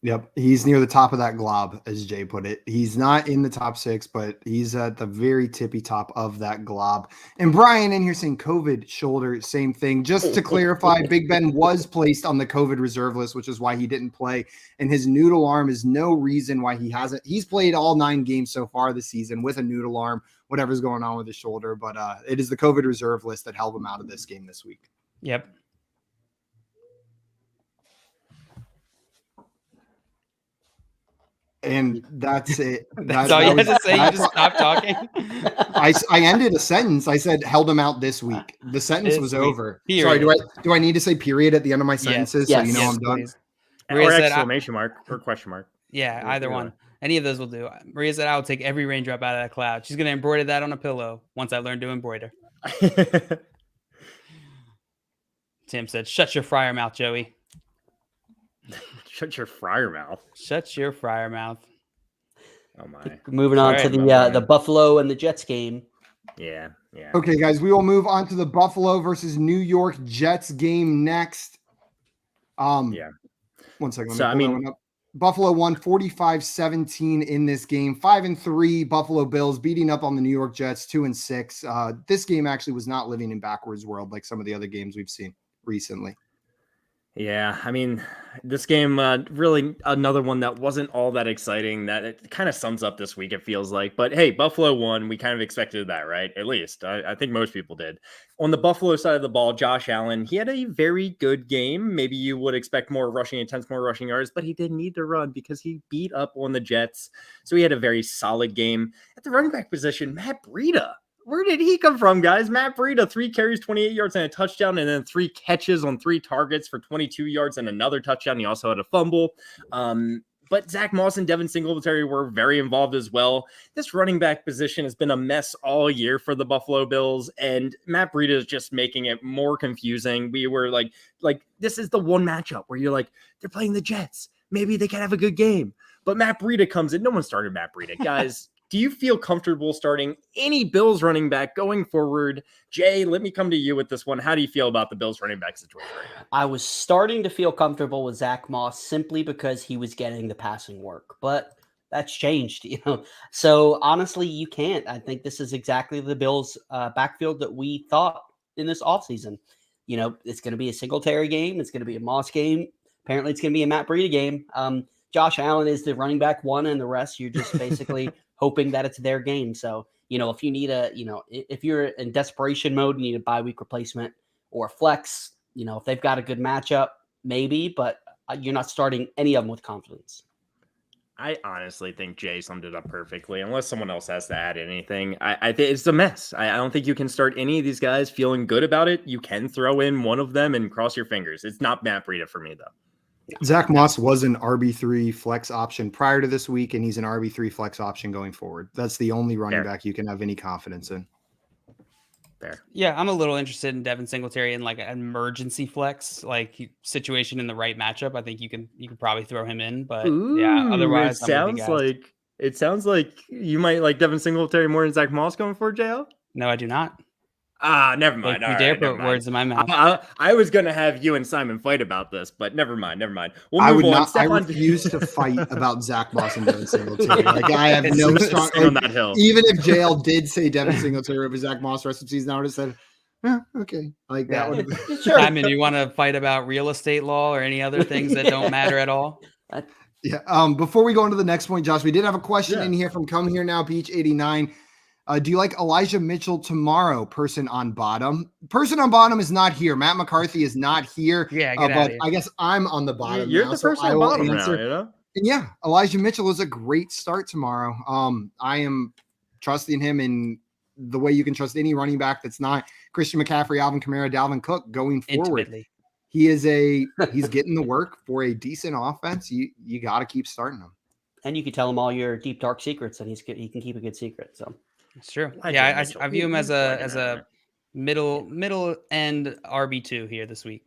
Yep. He's near the top of that glob, as Jay put it. He's not in the top 6, but he's at the very tippy top of that glob. And Brian in here saying COVID shoulder, same thing. Just to clarify, Big Ben was placed on the COVID reserve list, which is why he didn't play. And his noodle arm is no reason why he hasn't. He's played all 9 games so far this season with a noodle arm, whatever's going on with his shoulder. But it is the COVID reserve list that held him out of this game this week. Yep. And that's it. That's all you had to say. You just stopped talking. I ended a sentence. I said held him out this week. The sentence was over. Period. Sorry, do I need to say period at the end of my sentences so you know I'm done? Or exclamation mark or question mark. Yeah, either one. Any of those will do. Maria said, I'll take every raindrop out of that cloud. She's going to embroider that on a pillow once I learn to embroider. Tim said, shut your fryer mouth, Joey. Shut your fryer mouth. Shut your fryer mouth. Oh my. Moving on to the Buffalo and the Jets game. Yeah. Okay, guys, we will move on to the Buffalo versus New York Jets game next. One second. So Buffalo won 45-17 in this game. 5-3 Buffalo Bills beating up on the New York Jets 2-6. This game actually was not living in backwards world like some of the other games we've seen recently. Yeah, I mean, this game really another one that wasn't all that exciting. That it kind of sums up this week, it feels like. But hey, Buffalo won. We kind of expected that, right? At least I think most people did. On the Buffalo side of the ball, Josh Allen, he had a very good game. Maybe you would expect more rushing attempts, more rushing yards, but he didn't need to run because he beat up on the Jets. So he had a very solid game. At the running back position, Matt Breida. Where did he come from, guys? Matt Breida, 3 carries, 28 yards and a touchdown, and then 3 catches on 3 targets for 22 yards and another touchdown. He also had a fumble. But Zack Moss and Devin Singletary were very involved as well. This running back position has been a mess all year for the Buffalo Bills, and Matt Breida is just making it more confusing. We were like this is the one matchup where you're like, they're playing the Jets. Maybe they can have a good game. But Matt Breida comes in. No one started Matt Breida, guys. Do you feel comfortable starting any Bills running back going forward? Jay, let me come to you with this one. How do you feel about the Bills running back situation right now? I was starting to feel comfortable with Zack Moss simply because he was getting the passing work, but that's changed, So honestly, you can't. I think this is exactly the Bills backfield that we thought in this offseason. It's going to be a Singletary game. It's going to be a Moss game. Apparently it's going to be a Matt Breida game. Josh Allen is the running back 1, and the rest you're just basically hoping that it's their game. So, if you need if you're in desperation mode, you need a bye week replacement or a flex, if they've got a good matchup, maybe, but you're not starting any of them with confidence. I honestly think Jay summed it up perfectly. Unless someone else has to add anything, I think it's a mess. I don't think you can start any of these guys feeling good about it. You can throw in one of them and cross your fingers. It's not Matt Breida for me, though. Zack Moss was an RB3 flex option prior to this week, and he's an RB3 flex option going forward. That's the only running back you can have any confidence in. Fair. Yeah, I'm a little interested in Devin Singletary in like an emergency flex, like situation in the right matchup. I think you can probably throw him in, but yeah, Ooh, otherwise I'm with you guys. it sounds like you might like Devin Singletary more than Zack Moss going for JL. No, I do not. Never mind. Like, you dare put words in my mouth. I was gonna have you and Simon fight about this, but never mind. We'll I move would on. not. I refuse to fight about Zack Moss and Devin Singletary. Like I have no strong. on that hill. Even if JL did say Devin Singletary over Zack Moss rest of the season, I would have said, okay. Like that would have been. Sure. Simon, you want to fight about real estate law or any other things that don't matter at all? Yeah. Before we go on to the next point, Josh, we did have a question in here from Come Here Now Beach 89. Do you like Elijah Mitchell tomorrow? Person on bottom is not here. Matt McCarthy is not here. Yeah, but I guess I'm on the bottom. You're now, the so person I on will bottom answer. now, you know? And yeah, Elijah Mitchell is a great start tomorrow. I am trusting him in the way you can trust any running back that's not Christian McCaffrey, Alvin Kamara, Dalvin Cook going forward. Intimately. He's getting the work for a decent offense. You got to keep starting him. And you can tell him all your deep dark secrets, and he can keep a good secret. So it's true. Yeah, I view him as a middle end RB2 here this week.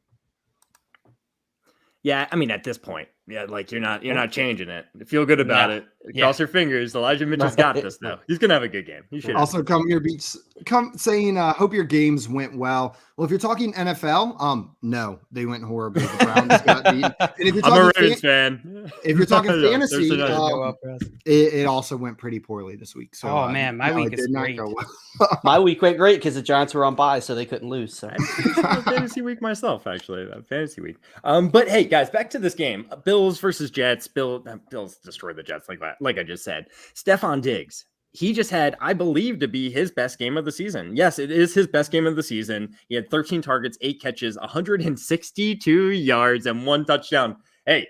Yeah, I mean at this point, like you're not changing it. Feel good about it. Cross your fingers. Elijah Mitchell's got this though. He's gonna have a good game. He should. Also, Come Here Beach, saying, hope your games went well. Well, if you're talking NFL, no, they went horribly. The Browns got beat. And if you're I'm a talking Ravens fan. If you're talking fantasy, fantasy, it also went pretty poorly this week. So, man, my week is great. My week went great because the Giants were on bye, so they couldn't lose. So. I fantasy week myself, actually. Fantasy week. But hey, guys, back to this game. Bills versus Jets. Bills destroyed the Jets like I just said. Stephon Diggs. He just had, I believe, to be his best game of the season. Yes, it is his best game of the season. He had 13 targets, 8 catches, 162 yards, and 1 touchdown. Hey,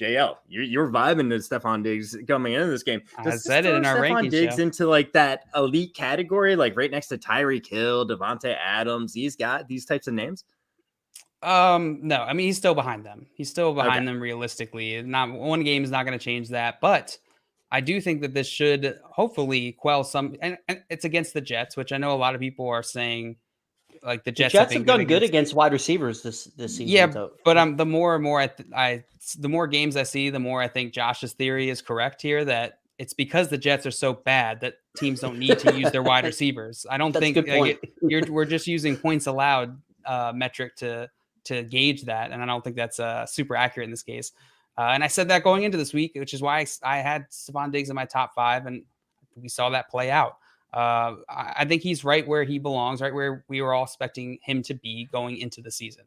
JL, you're vibing to Stephon Diggs coming into this game. I said it in our rankings. Stephon Diggs into like that elite category, like right next to Tyreek Hill, Devontae Adams. He's got these types of names. No, I mean he's still behind them. He's still behind them realistically. Not one game is not going to change that, but I do think that this should hopefully quell some. And it's against the Jets, which I know a lot of people are saying. Like the Jets have done good against wide receivers this season. Yeah, so. But the more and more the more games I see, the more I think Josh's theory is correct here that it's because the Jets are so bad that teams don't need to use their wide receivers. I don't think we're just using points allowed metric to gauge that, and I don't think that's super accurate in this case. And I said that going into this week, which is why I had Stephon Diggs in my top 5, and we saw that play out. I think he's right where he belongs, right where we were all expecting him to be going into the season.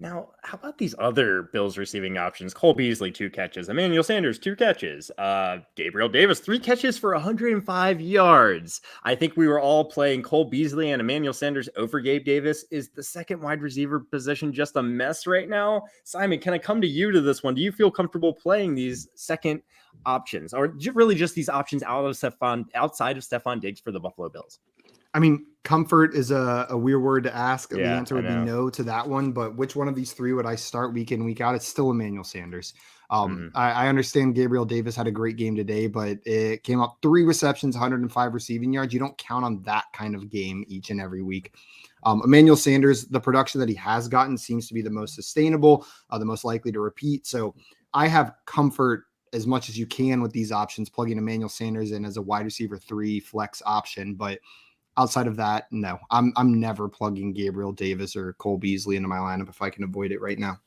Now, how about these other Bills receiving options? Cole Beasley, 2 catches. Emmanuel Sanders, 2 catches. Gabriel Davis, 3 catches for 105 yards. I think we were all playing Cole Beasley and Emmanuel Sanders over Gabe Davis. Is the second wide receiver position just a mess right now? Simon, can I come to you to this one? Do you feel comfortable playing these second options, or really just these options outside of Stephon Diggs for the Buffalo Bills? I mean, comfort is a weird word to ask. The answer would be no to that one. But which one of these 3 would I start week in, week out? It's still Emmanuel Sanders. I understand Gabriel Davis had a great game today, but it came up 3 receptions, 105 receiving yards. You don't count on that kind of game each and every week. Emmanuel Sanders, the production that he has gotten seems to be the most sustainable, the most likely to repeat. So I have comfort as much as you can with these options, plugging Emmanuel Sanders in as a wide receiver 3 flex option. But outside of that, no, I'm never plugging Gabriel Davis or Cole Beasley into my lineup if I can avoid it right now.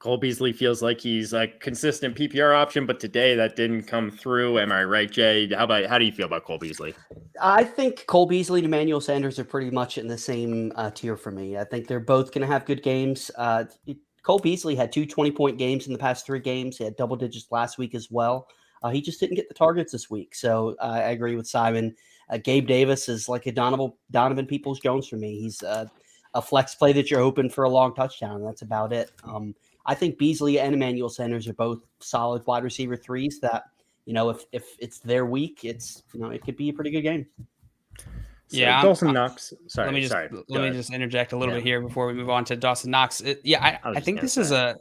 Cole Beasley feels like he's a consistent PPR option, but today that didn't come through. Am I right, Jay? How do you feel about Cole Beasley? I think Cole Beasley and Emmanuel Sanders are pretty much in the same tier for me. I think they're both going to have good games. Cole Beasley had 2 20-point games in the past 3 games. He had double digits last week as well. He just didn't get the targets this week. So I agree with Simon. Gabe Davis is like a Donovan Peoples-Jones for me. He's a flex play that you're hoping for a long touchdown. That's about it. I think Beasley and Emmanuel Sanders are both solid wide receiver 3s that, if it's their week, it could be a pretty good game. So Dawson Knox. Sorry. Let me just interject a little bit here before we move on to Dawson Knox. I think this is a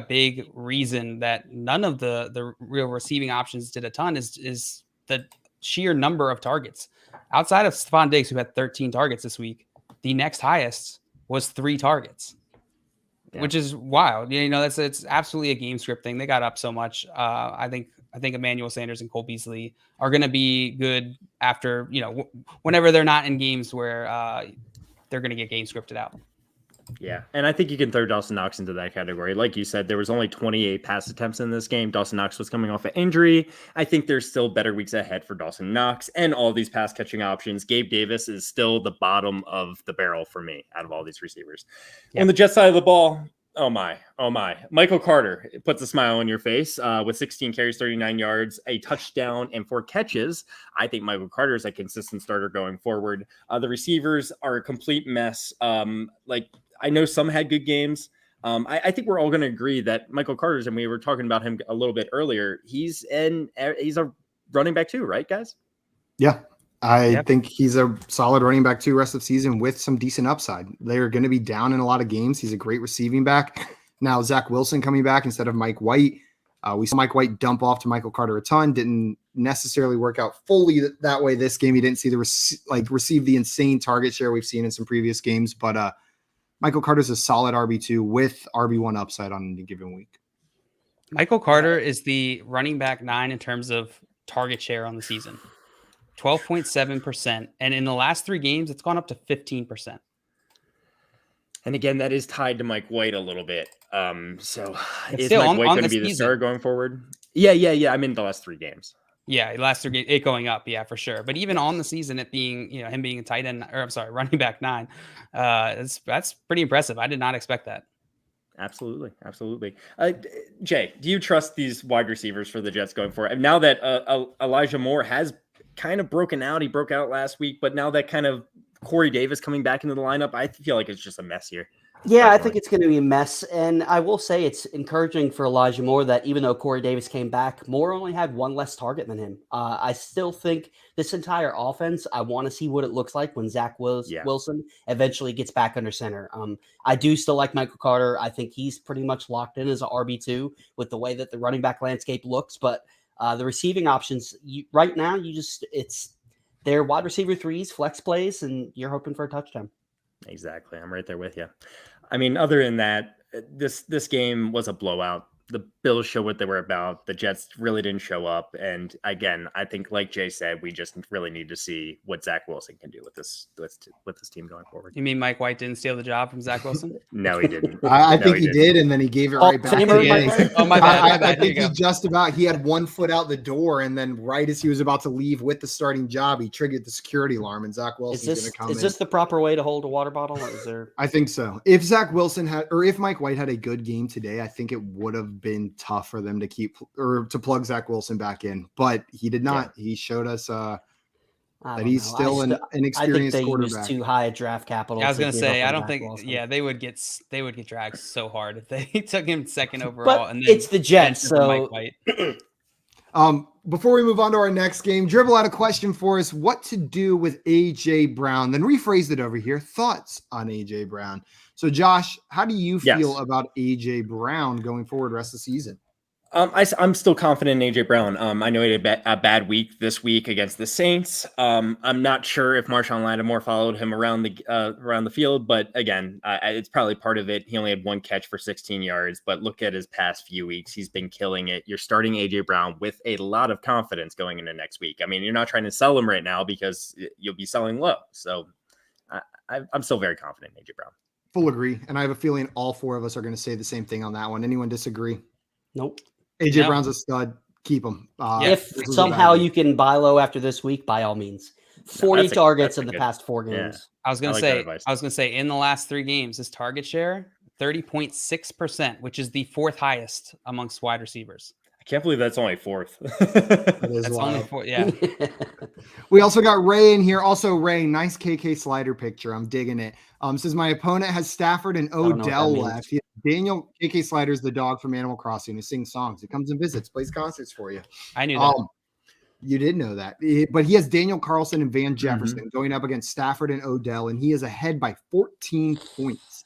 big reason that none of the real receiving options did a ton is that sheer number of targets. Outside of Stephon Diggs, who had 13 targets this week, the next highest was 3 targets, which is wild. You know, it's absolutely a game script thing. They got up so much. I think Emmanuel Sanders and Cole Beasley are going to be good after, you know, whenever they're not in games where they're going to get game scripted out. Yeah, and I think you can throw Dawson Knox into that category. Like you said, there was only 28 pass attempts in this game. Dawson Knox was coming off an injury. I think there's still better weeks ahead for Dawson Knox and all these pass catching options. Gabe Davis is still the bottom of the barrel for me out of all these receivers. Yeah. On the Jets side of the ball, oh my. Michael Carter puts a smile on your face with 16 carries, 39 yards, a touchdown, and 4 catches. I think Michael Carter is a consistent starter going forward. The receivers are a complete mess. I know some had good games. I think we're all going to agree that Michael Carter's, and we were talking about him a little bit earlier, he's a running back too, right, guys? Yeah. I think he's a solid running back too rest of the season with some decent upside. They're going to be down in a lot of games. He's a great receiving back. Now, Zach Wilson coming back instead of Mike White. We saw Mike White dump off to Michael Carter a ton. Didn't necessarily work out fully that way this game. He didn't see receive the insane target share we've seen in some previous games, but Michael Carter's a solid RB2 with RB1 upside on any given week. Michael Carter is the running back 9 in terms of target share on the season. 12.7%. And in the last 3 games, it's gone up to 15%. And again, that is tied to Mike White a little bit. So it's is Mike White going to be the starter going forward? Yeah. I'm in the last 3 games. Yeah, last 3 games, it going up, yeah, for sure. But even on the season, it being, you know, him being a tight end, or I'm sorry, running back 9, that's pretty impressive. I did not expect that. Absolutely. Jay, do you trust these wide receivers for the Jets going forward? Now that Elijah Moore has kind of broken out, he broke out last week, but now that kind of Corey Davis coming back into the lineup, I feel like it's just a mess here. Yeah, I think it's going to be a mess. And I will say it's encouraging for Elijah Moore that even though Corey Davis came back, Moore only had 1 less target than him. I still think this entire offense, I want to see what it looks like when Zach Wilson eventually gets back under center. I do still like Michael Carter. I think he's pretty much locked in as an RB2 with the way that the running back landscape looks. But the receiving options, right now, they're wide receiver 3s, flex plays, and you're hoping for a touchdown. Exactly. I'm right there with you. I mean, other than that, this game was a blowout. The Bills showed what they were about. The Jets really didn't show up. And again, I think, like Jay said, we just really need to see what Zach Wilson can do with this team going forward. You mean Mike White didn't steal the job from Zach Wilson? No, he didn't. I think he did, and then he gave it right back. My bad. I think he had 1 foot out the door, and then right as he was about to leave with the starting job, he triggered the security alarm, and Zach Wilson's going to come in. Is this the proper way to hold a water bottle? Or is there? I think so. If Zach Wilson if Mike White had a good game today, I think it would have been tough for them to keep or to plug Zach Wilson back in, but he did not. Yeah. He showed us that he's still an inexperienced I think they quarterback. Used too high a draft capital. I was going to say, I don't think. Wilson. Yeah, they would get dragged so hard if they took him 2nd overall. But and then it's the Jets, so. Mike White. Before we move on to our next game, Dribble had a question for us: what to do with AJ Brown? Then rephrased it over here. Thoughts on AJ Brown? So, Josh, how do you feel about AJ Brown going forward rest of the season? I'm still confident in AJ Brown. I know he had a bad week this week against the Saints. I'm not sure if Marshawn Lattimore followed him around the field, but again, it's probably part of it. He only had 1 catch for 16 yards, but look at his past few weeks. He's been killing it. You're starting AJ Brown with a lot of confidence going into next week. I mean, you're not trying to sell him right now because you'll be selling low. So I'm still very confident in AJ Brown. Full agree. And I have a feeling all 4 of us are going to say the same thing on that one. Anyone disagree? Nope. AJ Brown's a stud. Keep him. If somehow you can buy low after this week, by all means. 40 targets in the past 4 games. Yeah. I was going to say in the last 3 games, his target share 30.6%, which is the 4th highest amongst wide receivers. I can't believe that's only 4th. That's only 4th. Yeah. We also got Ray in here. Also, Ray, nice KK slider picture. I'm digging it. Says my opponent has Stafford and Odell left. Daniel KK Slider's the dog from Animal Crossing who sings songs. He comes and visits, plays concerts for you. I knew that. You did know that. But he has Daniel Carlson and Van Jefferson going up against Stafford and Odell, and he is ahead by 14 points.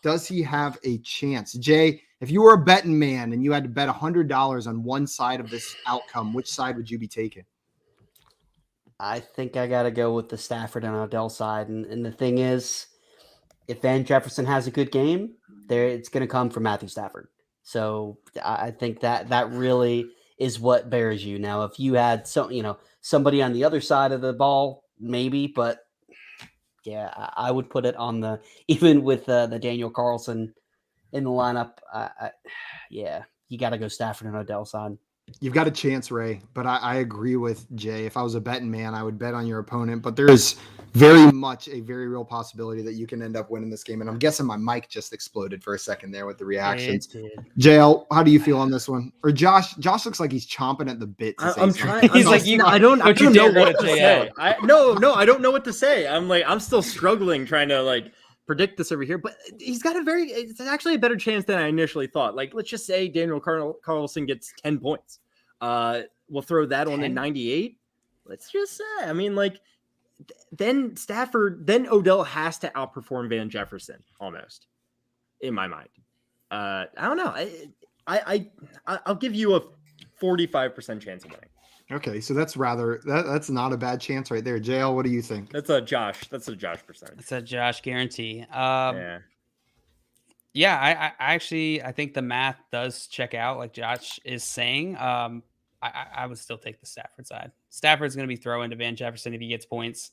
Does he have a chance? Jay, if you were a betting man and you had to bet $100 on one side of this outcome, which side would you be taking? I think I got to go with the Stafford and Odell side. And the thing is, if Van Jefferson has a good game, it's going to come from Matthew Stafford. So I think that really is what bears you. Now, if you had somebody on the other side of the ball, maybe, but yeah, I would put it on even with the Daniel Carlson in the lineup. Yeah, you got to go Stafford and Odell side. You've got a chance, Ray, but I agree with Jay. If I was a betting man, I would bet on your opponent, but there is very much a very real possibility that you can end up winning this game. And I'm guessing my mic just exploded for a second there with the reactions. JL, how do you feel on this one? Or Josh looks like he's chomping at the bit to say I'm something. trying. He's like, I don't know what to say. I don't know what to say. I'm still struggling trying to predict this over here, but he's got it's actually a better chance than I initially thought. Let's just say Daniel Carlson gets 10 points. We'll throw that 10? On in 98. Let's just say, then Odell has to outperform Van Jefferson almost in my mind. I don't know. I'll give you a 45% chance of winning. Okay, so that's that's not a bad chance right there. JL, what do you think? That's a Josh percentage. It's a Josh guarantee. Yeah, I think the math does check out like Josh is saying. I would still take the Stafford side. Stafford's going to be throwing to Van Jefferson if he gets points.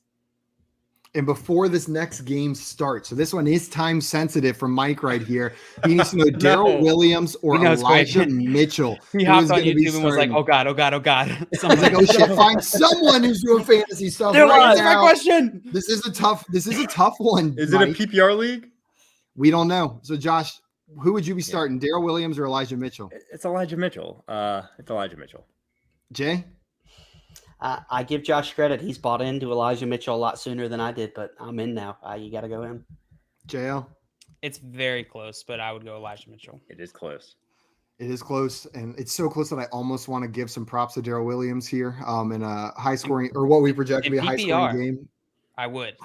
And before this next game starts, so this one is time sensitive for Mike right here. He needs to know Darrell Williams or Elijah Mitchell. He hopped on YouTube and was like, "Oh God." I was like, "Oh shit!" Find someone who's doing fantasy stuff right now. That's my question. This is a tough one. Is it a PPR league? We don't know. So Josh, who would you be starting? Darrell Williams or Elijah Mitchell? It's Elijah Mitchell. Jay? I give Josh credit. He's bought into Elijah Mitchell a lot sooner than I did, but I'm in now. You got to go in. JL? It's very close, but I would go Elijah Mitchell. It is close. It is close, and it's so close that I almost want to give some props to Darrell Williams here in a high-scoring, or what we project to be a high-scoring game. I would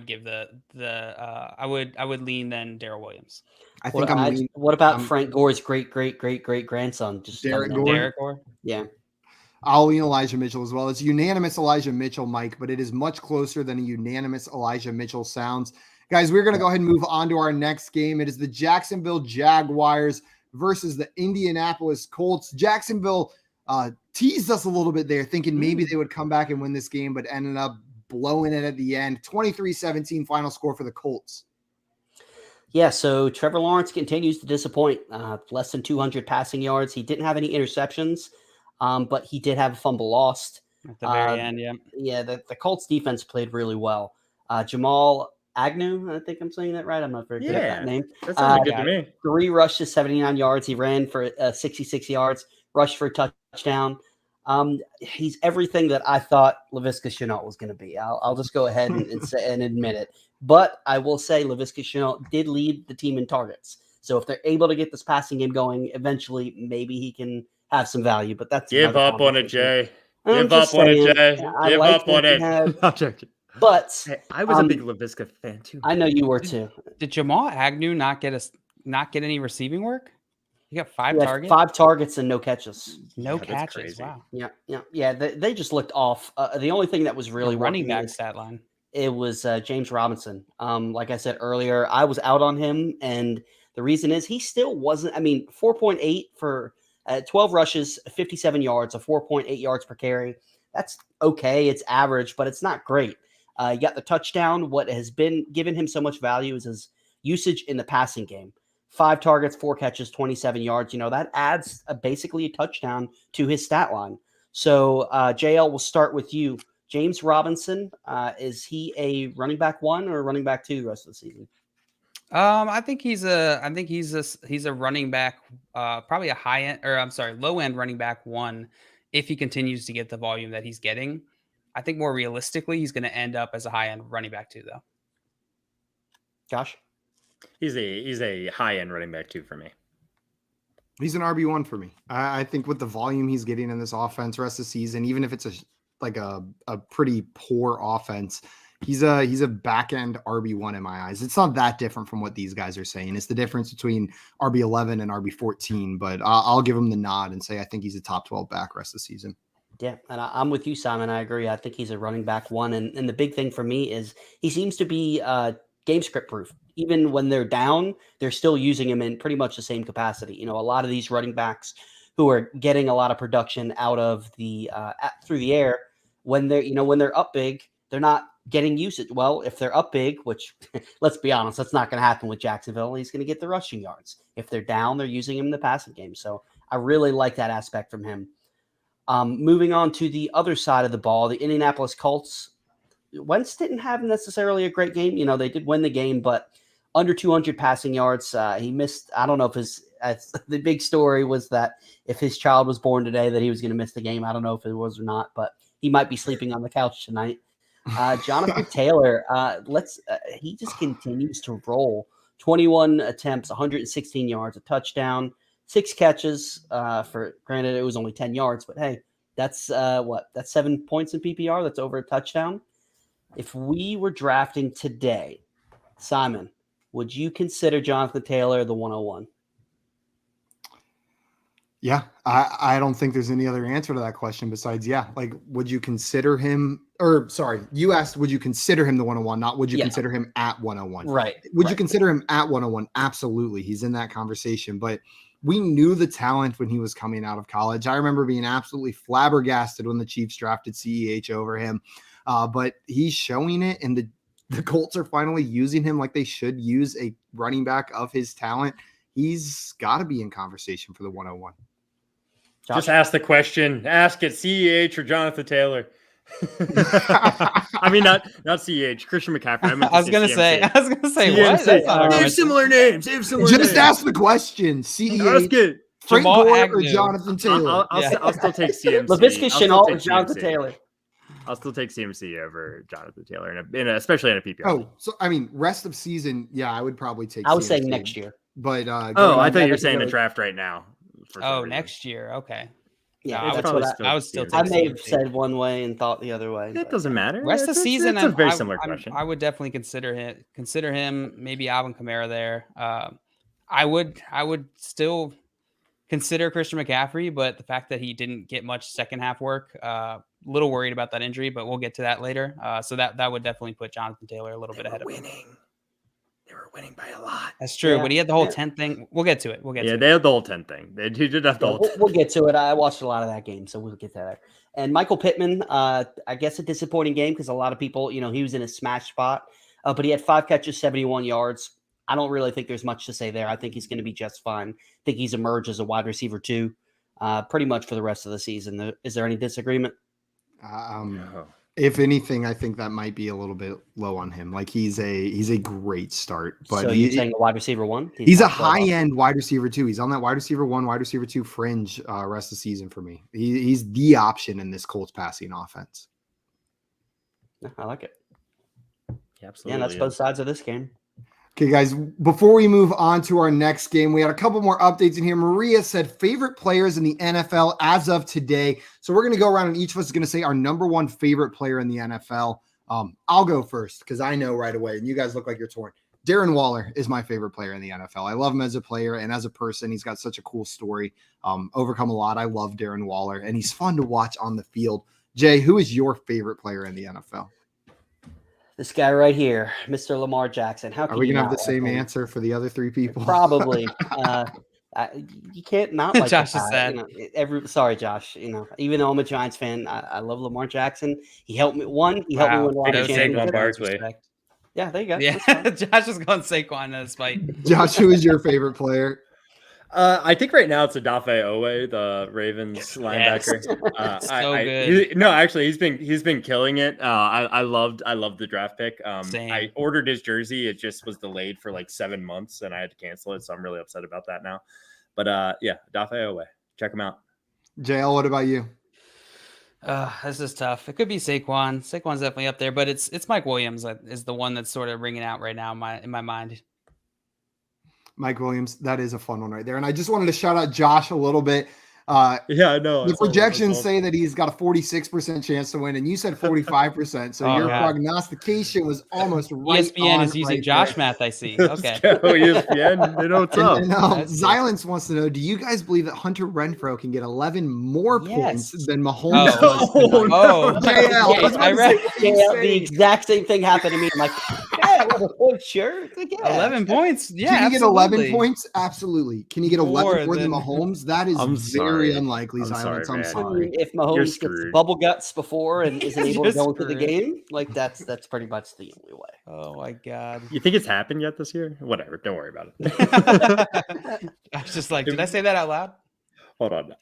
give I would lean then Darrell Williams. I think what about Frank Gore's great grandson? Just Derek Gore? Yeah. I'll lean Elijah Mitchell as well. It's unanimous Elijah Mitchell, Mike, but it is much closer than a unanimous Elijah Mitchell sounds. Guys, we're going to go ahead and move on to our next game. It is the Jacksonville Jaguars versus the Indianapolis Colts. Jacksonville teased us a little bit there, thinking maybe they would come back and win this game, but ended up blowing it at the end. 23-17 final score for the Colts. Yeah, so Trevor Lawrence continues to disappoint. Less than 200 passing yards. He didn't have any interceptions. But he did have a fumble lost at the very end. Yeah. Yeah. The Colts defense played really well. Jamal Agnew, I think I'm saying that right. I'm not very good at that name. That sounds good to me. 3 rushes, 79 yards. He ran for 66 yards, rushed for a touchdown. He's everything that I thought Laviska Shenault was going to be. I'll just go ahead and say and admit it. But I will say Laviska Shenault did lead the team in targets. So if they're able to get this passing game going, eventually maybe he can have some value, but that's give up on it, Jay. Give up on it, Jay. Give up on it. I'm joking. But I was a big Laviska fan too. I know you were too. Did Jamal Agnew not get any receiving work? He got 5 targets. 5 targets and no catches. No catches. Wow. Yeah. They just looked off. The only thing that was really running back stat line. It was James Robinson. Like I said earlier, I was out on him, and the reason is he still wasn't. 4.8 for 12 rushes, 57 yards, a 4.8 yards per carry. That's okay. It's average, but it's not great. You got the touchdown. What has been given him so much value is his usage in the passing game. 5 targets, 4 catches, 27 yards. That adds basically a touchdown to his stat line. So JL, will start with you. James Robinson, is he a running back 1 or a running back 2 the rest of the season? I think he's a running back, probably low end running back 1 if he continues to get the volume that he's getting. I think more realistically, he's going to end up as a high end running back 2 though. Josh? He's a high end running back 2 for me. He's an RB1 for me. I think with the volume he's getting in this offense rest of the season, even if it's a pretty poor offense, he's a back end RB1 in my eyes. It's not that different from what these guys are saying. It's the difference between RB11 and RB14, but I'll give him the nod and say I think he's a top 12 back rest of the season. Yeah, and I'm with you, Simon. I agree. I think he's a running back one. And the big thing for me is he seems to be game script proof. Even when they're down, they're still using him in pretty much the same capacity. You know, a lot of these running backs who are getting a lot of production out of the through the air, when they're up big, they're not getting usage. Well, if they're up big, which let's be honest, that's not going to happen with Jacksonville. He's going to get the rushing yards. If they're down, they're using him in the passing game. So I really like that aspect from him. Moving on to the other side of the ball, the Indianapolis Colts. Wentz didn't have necessarily a great game. You know, they did win the game, but under 200 passing yards. He missed. I don't know if the big story was that if his child was born today, that he was going to miss the game. I don't know if it was or not, but he might be sleeping on the couch tonight. Jonathan Taylor, he just continues to roll. 21 attempts, 116 yards, a touchdown. 6 catches for granted it was only 10 yards, but hey, that's 7 points in PPR. That's over a touchdown. If we were drafting today, Simon, would you consider Jonathan Taylor the 101? Yeah, I don't think there's any other answer to that question besides, yeah. Like, would you consider him, or sorry, you asked, would you consider him the 101, not would you consider him at 101? Right. Would you consider him at 101? Absolutely. He's in that conversation, but we knew the talent when he was coming out of college. I remember being absolutely flabbergasted when the Chiefs drafted CEH over him, but he's showing it, and the Colts are finally using him like they should use a running back of his talent. He's got to be in conversation for the 101. Josh? Just ask the question. Ask it, CEH or Jonathan Taylor. I mean, not CEH, Christian McCaffrey. I was gonna say CMC. what? That's not They have similar names. Just ask the question. CEH, Ask it. Frank Jamal Gore or Agnew. Jonathan Taylor? I'll still take CMC. LaVisca I'll Chenault still or take Jonathan CMC. Taylor? I'll still take CMC over Jonathan Taylor, especially in a PPR. Oh, so I mean, rest of season, yeah, I would probably take. I was CMC, saying next year. but I going thought you were back saying to the draft right now. for some reason. Next year. Okay. Yeah, No, that's probably what still I would still CMC. take I may have CMC. said one way and thought the other way. It but- doesn't matter. Rest of the season, it's a very similar question. I would definitely consider him. Maybe Alvin Kamara there. I would still consider Christian McCaffrey, but the fact that he didn't get much second half work, a little worried about that injury, but we'll get to that later. So that would definitely put Jonathan Taylor a little bit ahead of him. They were winning by a lot. That's true, Yeah, but he had the whole yeah. 10 thing. We'll get to it. They had the whole 10 thing. He did have the Yeah, whole we'll get to it. I watched a lot of that game, so we'll get to that. And Michael Pittman, I guess a disappointing game because a lot of people, he was in a smash spot, but he had 5 catches, 71 yards. I don't really think there's much to say there. I think he's going to be just fine. I think he's emerged as a wide receiver too, pretty much for the rest of the season. Is there any disagreement? No. If anything, I think that might be a little bit low on him. Like he's a great start, but So you're saying a wide receiver 1? he's a not 12 up. high-end wide receiver 2. He's on that wide receiver 1, wide receiver 2 fringe rest of the season for me. He's the option in this Colts passing offense. Yeah, I like it. Yeah, absolutely. Yeah, and that's both sides of this game. Okay, guys, before we move on to our next game, we had a couple more updates in here. Maria said favorite players in the NFL as of today. So we're going to go around and each of us is going to say our number 1 favorite player in the NFL. I'll go first because I know right away, and you guys look like you're torn. Darren Waller is my favorite player in the NFL. I love him as a player and as a person. He's got such a cool story, overcome a lot. I love Darren Waller, and he's fun to watch on the field. Jay, who is your favorite player in the NFL? This guy right here, Mr. Lamar Jackson. How can Are we you going to have not the like same him? answer for the other 3 people? Probably. You can't not like Josh the is guy. sad. Sorry, Josh. Even though I'm a Giants fan, I love Lamar Jackson. He helped me. He helped me win a lot Big of Saquon championships. Barkley. Respect. Yeah, there you go. Yeah, That's fine. Josh is going Saquon in spite. Josh, who is your favorite player? I think right now it's Odafe Owe, the Ravens linebacker. So good. Actually, he's been killing it. I loved the draft pick. Same. I ordered his jersey. It just was delayed for like 7 months, and I had to cancel it. So I'm really upset about that now. But Odafe Owe, check him out. JL, what about you? This is tough. It could be Saquon. Saquon's definitely up there, but it's Mike Williams that is the one that's sort of ringing out right now in my mind. Mike Williams, that is a fun one right there. And I just wanted to shout out Josh a little bit. Yeah, I know. The projections say that he's got a 46% chance to win, and you said 45%. So your prognostication was almost right. ESPN is using Josh math, I see. Okay. ESPN, they know what's up. And Silence wants to know, do you guys believe that Hunter Renfrow can get 11 more points than Mahomes? I read the exact same thing happened to me. I'm like, yeah, 11 points, sure. Like, yeah. 11 points? Yeah, can you get 11 points? Absolutely. Can you get 11 more than Mahomes? That is very unlikely, Silence. I'm sorry. I mean, if Mahomes gets bubble guts before and isn't able to go into the game, like that's pretty much the only way. Oh my God. You think it's happened yet this year? Whatever. Don't worry about it. I was just like, did I say that out loud? Hold on.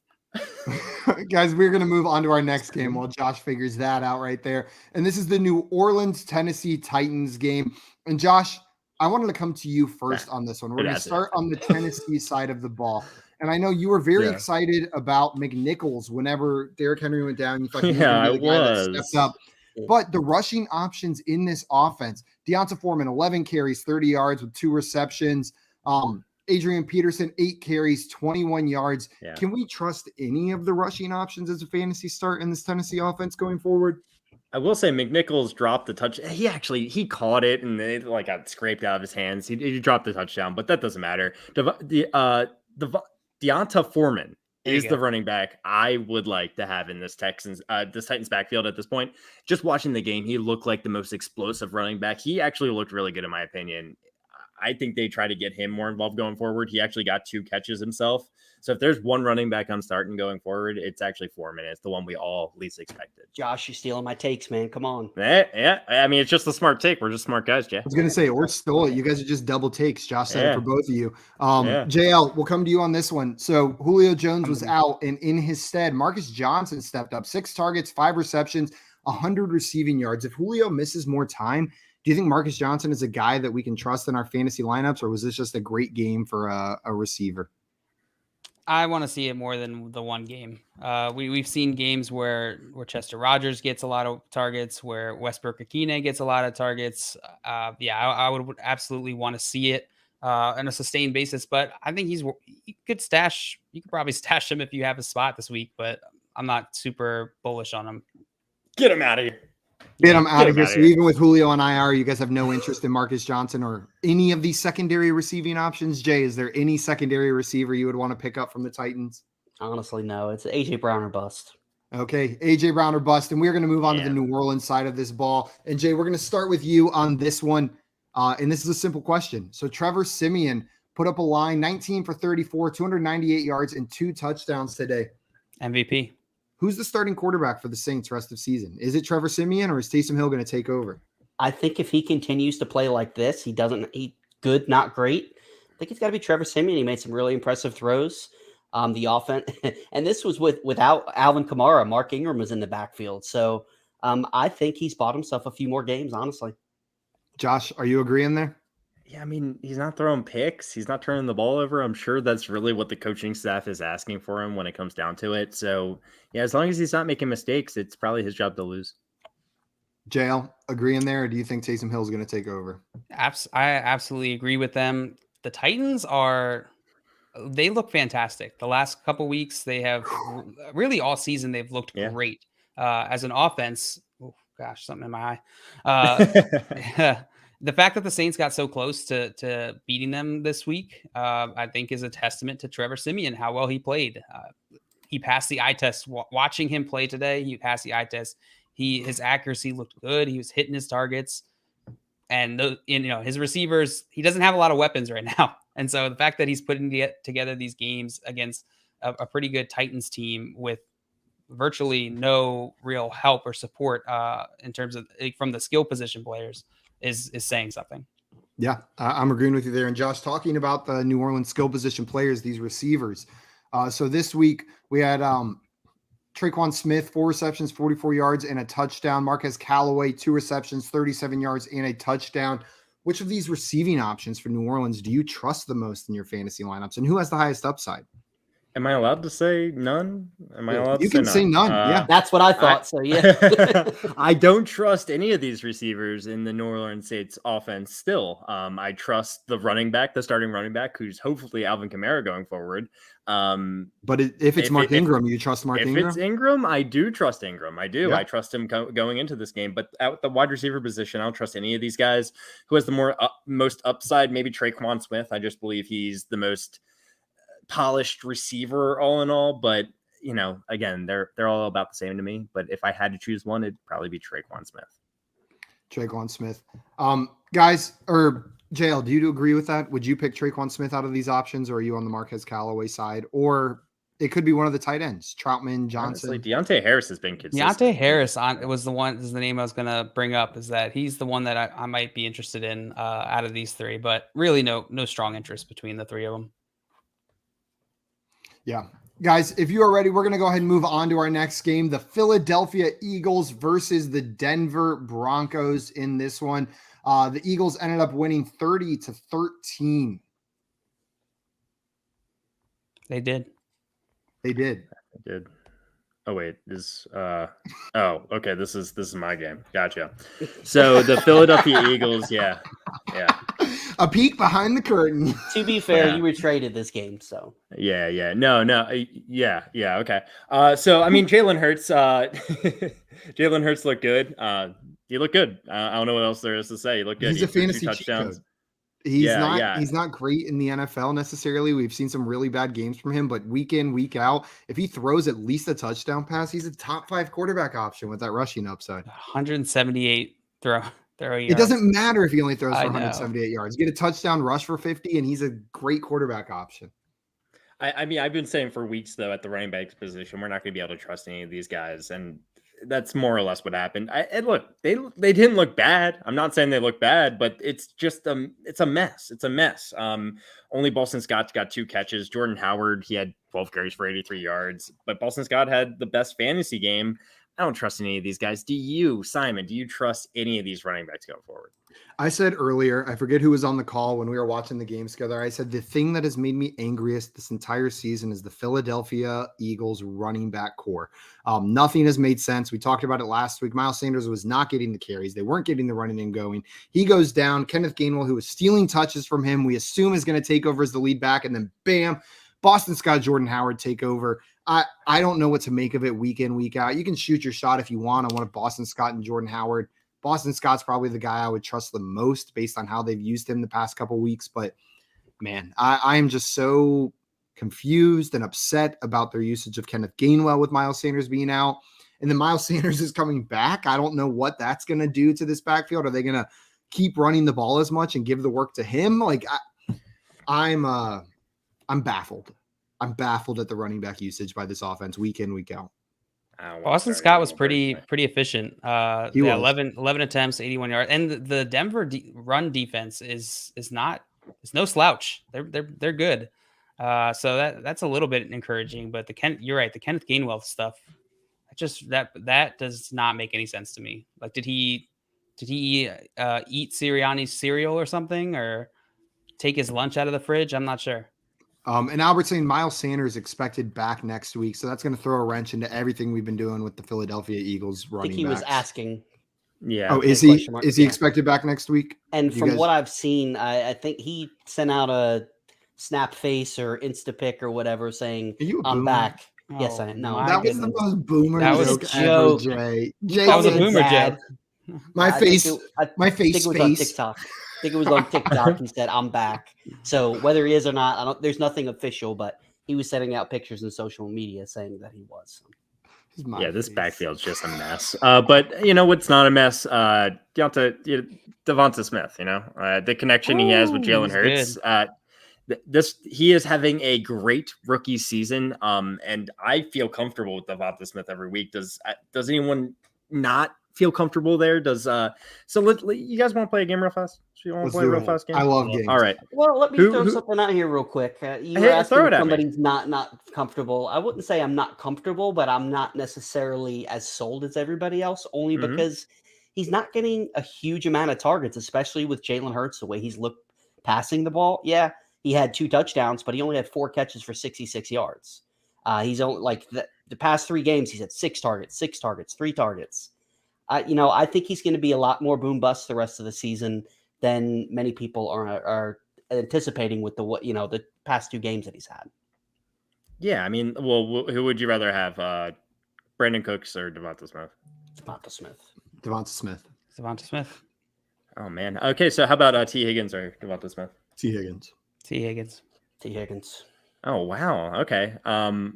Guys, we're going to move on to our next game while Josh figures that out right there. And this is the New Orleans, Tennessee Titans game. And Josh, I wanted to come to you first on this one. We're going to start on the Tennessee side of the ball. And I know you were very excited about McNichols whenever Derrick Henry went down. You thought he was going to be the guy that stepped up. But the rushing options in this offense, Deonta Foreman, 11 carries, 30 yards with 2 receptions. Adrian Peterson, 8 carries, 21 yards. Yeah. Can we trust any of the rushing options as a fantasy start in this Tennessee offense going forward? I will say McNichols dropped the touch. He caught it and it got scraped out of his hands. He dropped the touchdown, but that doesn't matter. Deonta Foreman is the running back I would like to have in this Titans backfield at this point. Just watching the game, he looked like the most explosive running back. He actually looked really good in my opinion. I think they try to get him more involved going forward. He actually got 2 catches himself. So if there's one running back I'm starting going forward, it's actually Foreman. It's the one we all least expected. Josh, you're stealing my takes, man. Come on. Yeah. I mean, it's just a smart take. We're just smart guys, Jay. I was going to say, or stole it. You guys are just double takes. Josh said it for both of you. JL, we'll come to you on this one. So Julio Jones was out, and in his stead, Marcus Johnson stepped up. 6 targets, 5 receptions, 100 receiving yards. If Julio misses more time, do you think Marcus Johnson is a guy that we can trust in our fantasy lineups, or was this just a great game for a receiver? I want to see it more than the one game. We've seen games where Chester Rogers gets a lot of targets, where Westbrook-Akine gets a lot of targets. I would absolutely want to see it on a sustained basis, but I think you could probably stash him if you have a spot this week, but I'm not super bullish on him. Get him out of here. Get him out of here. So even with Julio on IR, you guys have no interest in Marcus Johnson or any of these secondary receiving options? Jay, is there any secondary receiver you would want to pick up from the Titans? Honestly, no. It's A.J. Brown or bust. Okay, A.J. Brown or bust. And we're going to move on to the New Orleans side of this ball. And Jay, we're going to start with you on this one. And this is a simple question. So Trevor Simeon put up a line, 19 for 34, 298 yards, and 2 touchdowns today. MVP. Who's the starting quarterback for the Saints rest of season? Is it Trevor Simeon or is Taysom Hill going to take over? I think if he continues to play like this, he good, not great. I think it's got to be Trevor Simeon. He made some really impressive throws. The offense, and this was without Alvin Kamara. Mark Ingram was in the backfield. So I think he's bought himself a few more games, honestly. Josh, are you agreeing there? Yeah, I mean, he's not throwing picks. He's not turning the ball over. I'm sure that's really what the coaching staff is asking for him when it comes down to it. So, yeah, as long as he's not making mistakes, it's probably his job to lose. JL, agreeing there, or do you think Taysom Hill is going to take over? I absolutely agree with them. The Titans they look fantastic. The last couple weeks, they have really all season, they've looked great. As an offense, oh gosh, something in my eye. The fact that the Saints got so close to beating them this week, I think is a testament to Trevor Simeon, how well he played. He passed the eye test. Watching him play today, he passed the eye test. His accuracy looked good. He was hitting his targets. And his receivers, he doesn't have a lot of weapons right now. And so the fact that he's putting together these games against a pretty good Titans team with virtually no real help or support in terms of from the skill position players is saying something. Yeah, I'm agreeing with you there. And Josh, talking about the New Orleans skill position players, these receivers. So this week we had Traquan Smith, 4 receptions, 44 yards, and a touchdown. Marquez Callaway, 2 receptions, 37 yards, and a touchdown. Which of these receiving options for New Orleans do you trust the most in your fantasy lineups, and who has the highest upside? Am I allowed to say none? Am I allowed You to can say none. Yeah. That's what I thought. So yeah. I don't trust any of these receivers in the New Orleans Saints offense still. I trust the starting running back, who's hopefully Alvin Kamara going forward. But if it's Mark Ingram, you trust Mark Ingram? If it's Ingram, I do trust Ingram. I do. Yeah. I trust him going into this game. But at the wide receiver position, I don't trust any of these guys. Who has the most upside? Maybe Traquan Smith. I just believe he's the most polished receiver all in all. But, again, they're all about the same to me. But if I had to choose one, it'd probably be Traquan Smith. Traquan Smith. Guys, or JL, do you agree with that? Would you pick Traquan Smith out of these options, or are you on the Marquez Callaway side? Or it could be one of the tight ends, Troutman, Johnson. Honestly, Deontay Harris has been consistent. Deontay Harris is the name I was going to bring up, is that he's the one that I might be interested in out of these three, but really no strong interest between the three of them. Yeah. Guys, if you are ready, we're going to go ahead and move on to our next game, the Philadelphia Eagles versus the Denver Broncos in this one. The Eagles ended up winning 30-13. They did. They did. Oh wait, okay. This is my game. Gotcha. So the Philadelphia Eagles, yeah. A peek behind the curtain. To be fair, you were traded this game, so yeah. No, yeah. Okay. So I mean, Jalen Hurts. Jalen Hurts looked good. He looked good. I don't know what else there is to say. He looked good. He's a fantasy touchdowns. He's not great in the NFL necessarily. We've seen some really bad games from him, but week in, week out, if he throws at least a touchdown pass, he's a top 5 quarterback option with that rushing upside. 178 throw yards. It doesn't matter if he only throws for 178 yards. Get a touchdown rush for 50, and he's a great quarterback option. I mean, I've been saying for weeks, though, at the running back position, we're not going to be able to trust any of these guys, and that's more or less what happened. And look, they didn't look bad. I'm not saying they look bad, but it's just it's a mess. It's a mess. Only Boston Scott got 2 catches. Jordan Howard, he had 12 carries for 83 yards, but Boston Scott had the best fantasy game. I don't trust any of these guys. Do you, Simon? Do you trust any of these running backs going forward? I said earlier, I forget who was on the call when we were watching the games together. I said the thing that has made me angriest this entire season is the Philadelphia Eagles running back core. Nothing has made sense. We talked about it last week. Miles Sanders was not getting the carries. They weren't getting the running and going. He goes down. Kenneth Gainwell, who was stealing touches from him, we assume is going to take over as the lead back, and then bam, Boston Scott, Jordan Howard take over. I don't know what to make of it week in, week out. You can shoot your shot if you want. I want Boston Scott and Jordan Howard. Boston Scott's probably the guy I would trust the most based on how they've used him the past couple weeks. But, man, I am just so confused and upset about their usage of Kenneth Gainwell with Miles Sanders being out. And then Miles Sanders is coming back. I don't know what that's going to do to this backfield. Are they going to keep running the ball as much and give the work to him? I'm baffled. I'm baffled at the running back usage by this offense week in, week out. Boston Scott was pretty efficient. He was. 11 attempts, 81 yards, and the Denver run defense is no slouch. They're good. So that's a little bit encouraging. But you're right. The Kenneth Gainwell stuff, that does not make any sense to me. Like, did he eat Sirianni's cereal or something, or take his lunch out of the fridge? I'm not sure. And Albert saying Miles Sanders expected back next week. So that's going to throw a wrench into everything we've been doing with the Philadelphia Eagles running backs. I think he was asking. Yeah. Oh, is he expected back next week? And from what I've seen, I think he sent out a snap face or Instapic or whatever saying, I'm back. Oh, yes, I know. That was the most boomer joke ever, Jay. That was a boomer joke. My face was on TikTok. I think it was on TikTok. He said, I'm back. So whether he is or not, there's nothing official, but he was sending out pictures in social media saying that he was. Yeah, this backfield's just a mess. But you know what's not a mess? Devonta Smith, the connection he has with Jalen Hurts. He is having a great rookie season. And I feel comfortable with Devonta Smith every week. Does anyone not feel comfortable there? You guys want to play a game real fast? You want to play a real fast game? I love games. All right. Well, let me throw something out here real quick. You were asking if somebody's not comfortable. I wouldn't say I'm not comfortable, but I'm not necessarily as sold as everybody else, only because he's not getting a huge amount of targets, especially with Jalen Hurts, the way he's looked passing the ball. Yeah, he had 2 touchdowns, but he only had 4 catches for 66 yards. He's only like the past 3 games, he's had 6 targets, 3 targets. I think he's going to be a lot more boom bust the rest of the season than many people are anticipating with the past 2 games that he's had. Yeah, I mean, well, who would you rather have, Brandon Cooks or Devonta Smith? Devonta Smith. Oh man. Okay, so how about T. Higgins or Devonta Smith? T. Higgins. Oh wow. Okay. All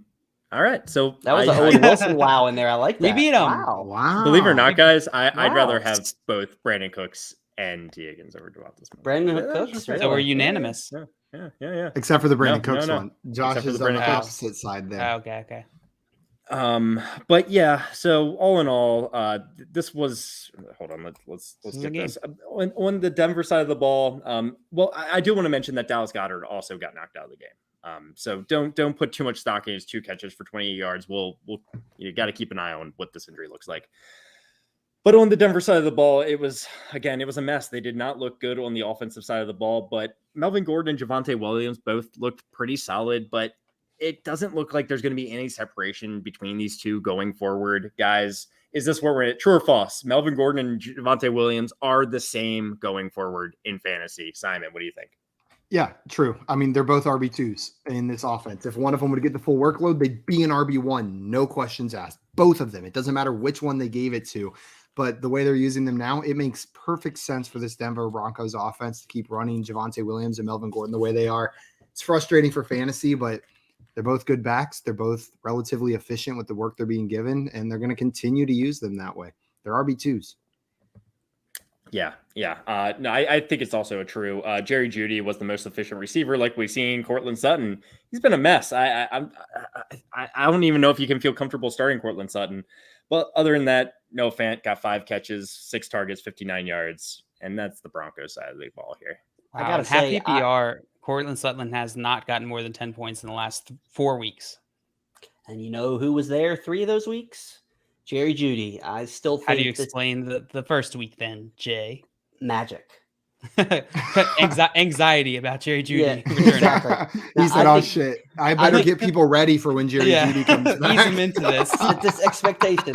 right. So that was a Owen Wilson wow in there. I like that. We beat him. Wow. Believe it or not, guys, I'd rather have both Brandon Cooks and T. Higgins over Devonta Smith. Brandon Cooks. So we're unanimous. Yeah. Except for the Brandon Cooks one. Josh Except for is the on the Brandon opposite side there. Okay. But yeah, so all in all, this was, hold on, let's get this on the Denver side of the ball. Well, I do want to mention that Dallas Goedert also got knocked out of the game. So don't put too much stock in his 2 catches for 28 yards. You got to keep an eye on what this injury looks like. But on the Denver side of the ball, it was a mess. They did not look good on the offensive side of the ball, but Melvin Gordon and Javonte Williams both looked pretty solid, but it doesn't look like there's going to be any separation between these two going forward. Guys, is this where we're at? True or false? Melvin Gordon and Javonte Williams are the same going forward in fantasy. Simon, what do you think? Yeah, true. I mean, they're both RB2s in this offense. If one of them would get the full workload, they'd be an RB1. No questions asked. Both of them. It doesn't matter which one they gave it to. But the way they're using them now, it makes perfect sense for this Denver Broncos offense to keep running Javonte Williams and Melvin Gordon the way they are. It's frustrating for fantasy, but they're both good backs. They're both relatively efficient with the work they're being given, and they're going to continue to use them that way. They're RB2s. Yeah. No, I think it's also true. Jerry Jeudy was the most efficient receiver, like we've seen. Cortland Sutton, he's been a mess. I don't even know if you can feel comfortable starting Cortland Sutton. But other than that, Noah Fant got 5 catches, 6 targets, 59 yards, and that's the Broncos side of the ball here. I gotta say, PPR, Cortland Sutton has not gotten more than 10 points in the last 4 weeks. And you know who was there 3 of those weeks? Jerry Jeudy. I still think. How do you explain the first week then, Jay? Magic. Anxiety about Jerry Jeudy. Yeah, exactly. He said, shit. I better get people ready for when Jerry Jeudy comes back. Ease him into this. This expectation.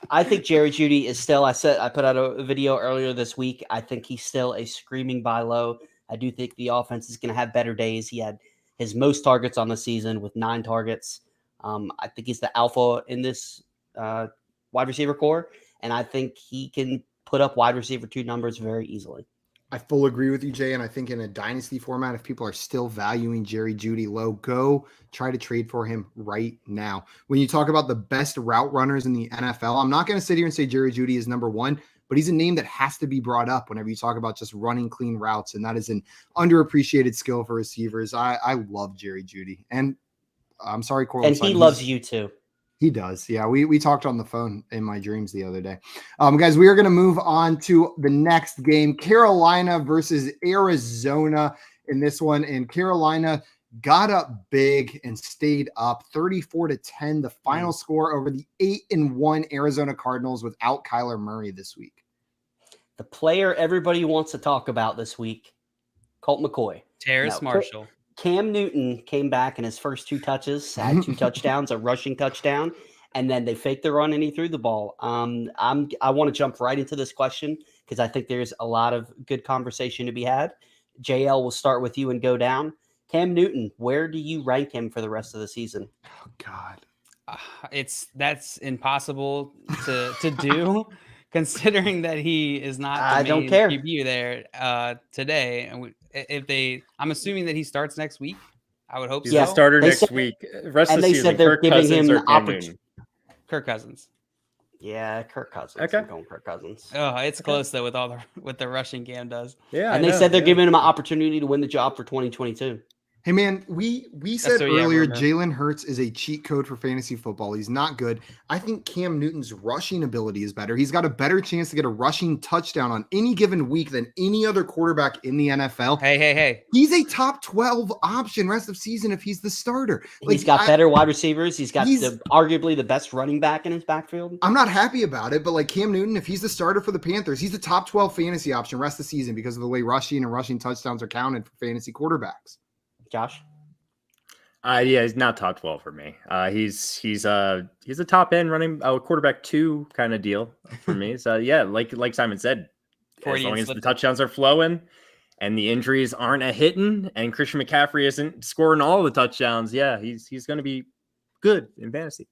I think Jerry Jeudy is still, I put out a video earlier this week. I think he's still a screaming buy low. I do think the offense is going to have better days. He had his most targets on the season with 9 targets. I think he's the alpha in this wide receiver core, and I think he can put up wide receiver 2 numbers very easily. I full agree with you, Jay, and I think in a dynasty format, if people are still valuing Jerry Jeudy low, go try to trade for him right now. When you talk about the best route runners in the NFL, I'm not going to sit here and say Jerry Jeudy is number 1, but he's a name that has to be brought up whenever you talk about just running clean routes, and that is an underappreciated skill for receivers. I love Jerry Jeudy, and I'm sorry, Cortland. And he loves you too. He does. Yeah, we talked on the phone in my dreams the other day. Guys, we are going to move on to the next game, Carolina versus Arizona in this one. And Carolina got up big and stayed up 34-10, the final score over the 8-1 Arizona Cardinals without Kyler Murray this week. The player everybody wants to talk about this week, Colt McCoy. Terrace Marshall. Cam Newton came back in his first 2 touches, had 2 touchdowns, a rushing touchdown, and then they faked the run and he threw the ball. I want to jump right into this question because I think there's a lot of good conversation to be had. JL, will start with you and go down. Cam Newton, where do you rank him for the rest of the season? Oh, God. That's impossible to do. Considering that he is not I don't care. QB there today, and I'm assuming that he starts next week. I would hope He's so. the starter next week. Rest of the season, said they're Kirk giving Cousins him or the Cam Newton. Kirk Cousins. Yeah, Kirk Cousins. Okay. I'm going Kirk Cousins. Oh, it's close though with what the rushing Cam does. Yeah, and they said they're giving him an opportunity to win the job for 2022. Hey, man, we said earlier rumor. Jalen Hurts is a cheat code for fantasy football. He's not good. I think Cam Newton's rushing ability is better. He's got a better chance to get a rushing touchdown on any given week than any other quarterback in the NFL. Hey. He's a top 12 option rest of season if he's the starter. He's got better wide receivers. He's got arguably the best running back in his backfield. I'm not happy about it, but like Cam Newton, if he's the starter for the Panthers, he's the top 12 fantasy option rest of the season because of the way rushing and rushing touchdowns are counted for fantasy quarterbacks. Josh? Yeah, he's not top 12 for me. He's a top end running quarterback 2 kind of deal for me. So yeah, like Simon said, as long as the touchdowns are flowing and the injuries aren't a hitting, and Christian McCaffrey isn't scoring all the touchdowns, yeah, he's going to be good in fantasy.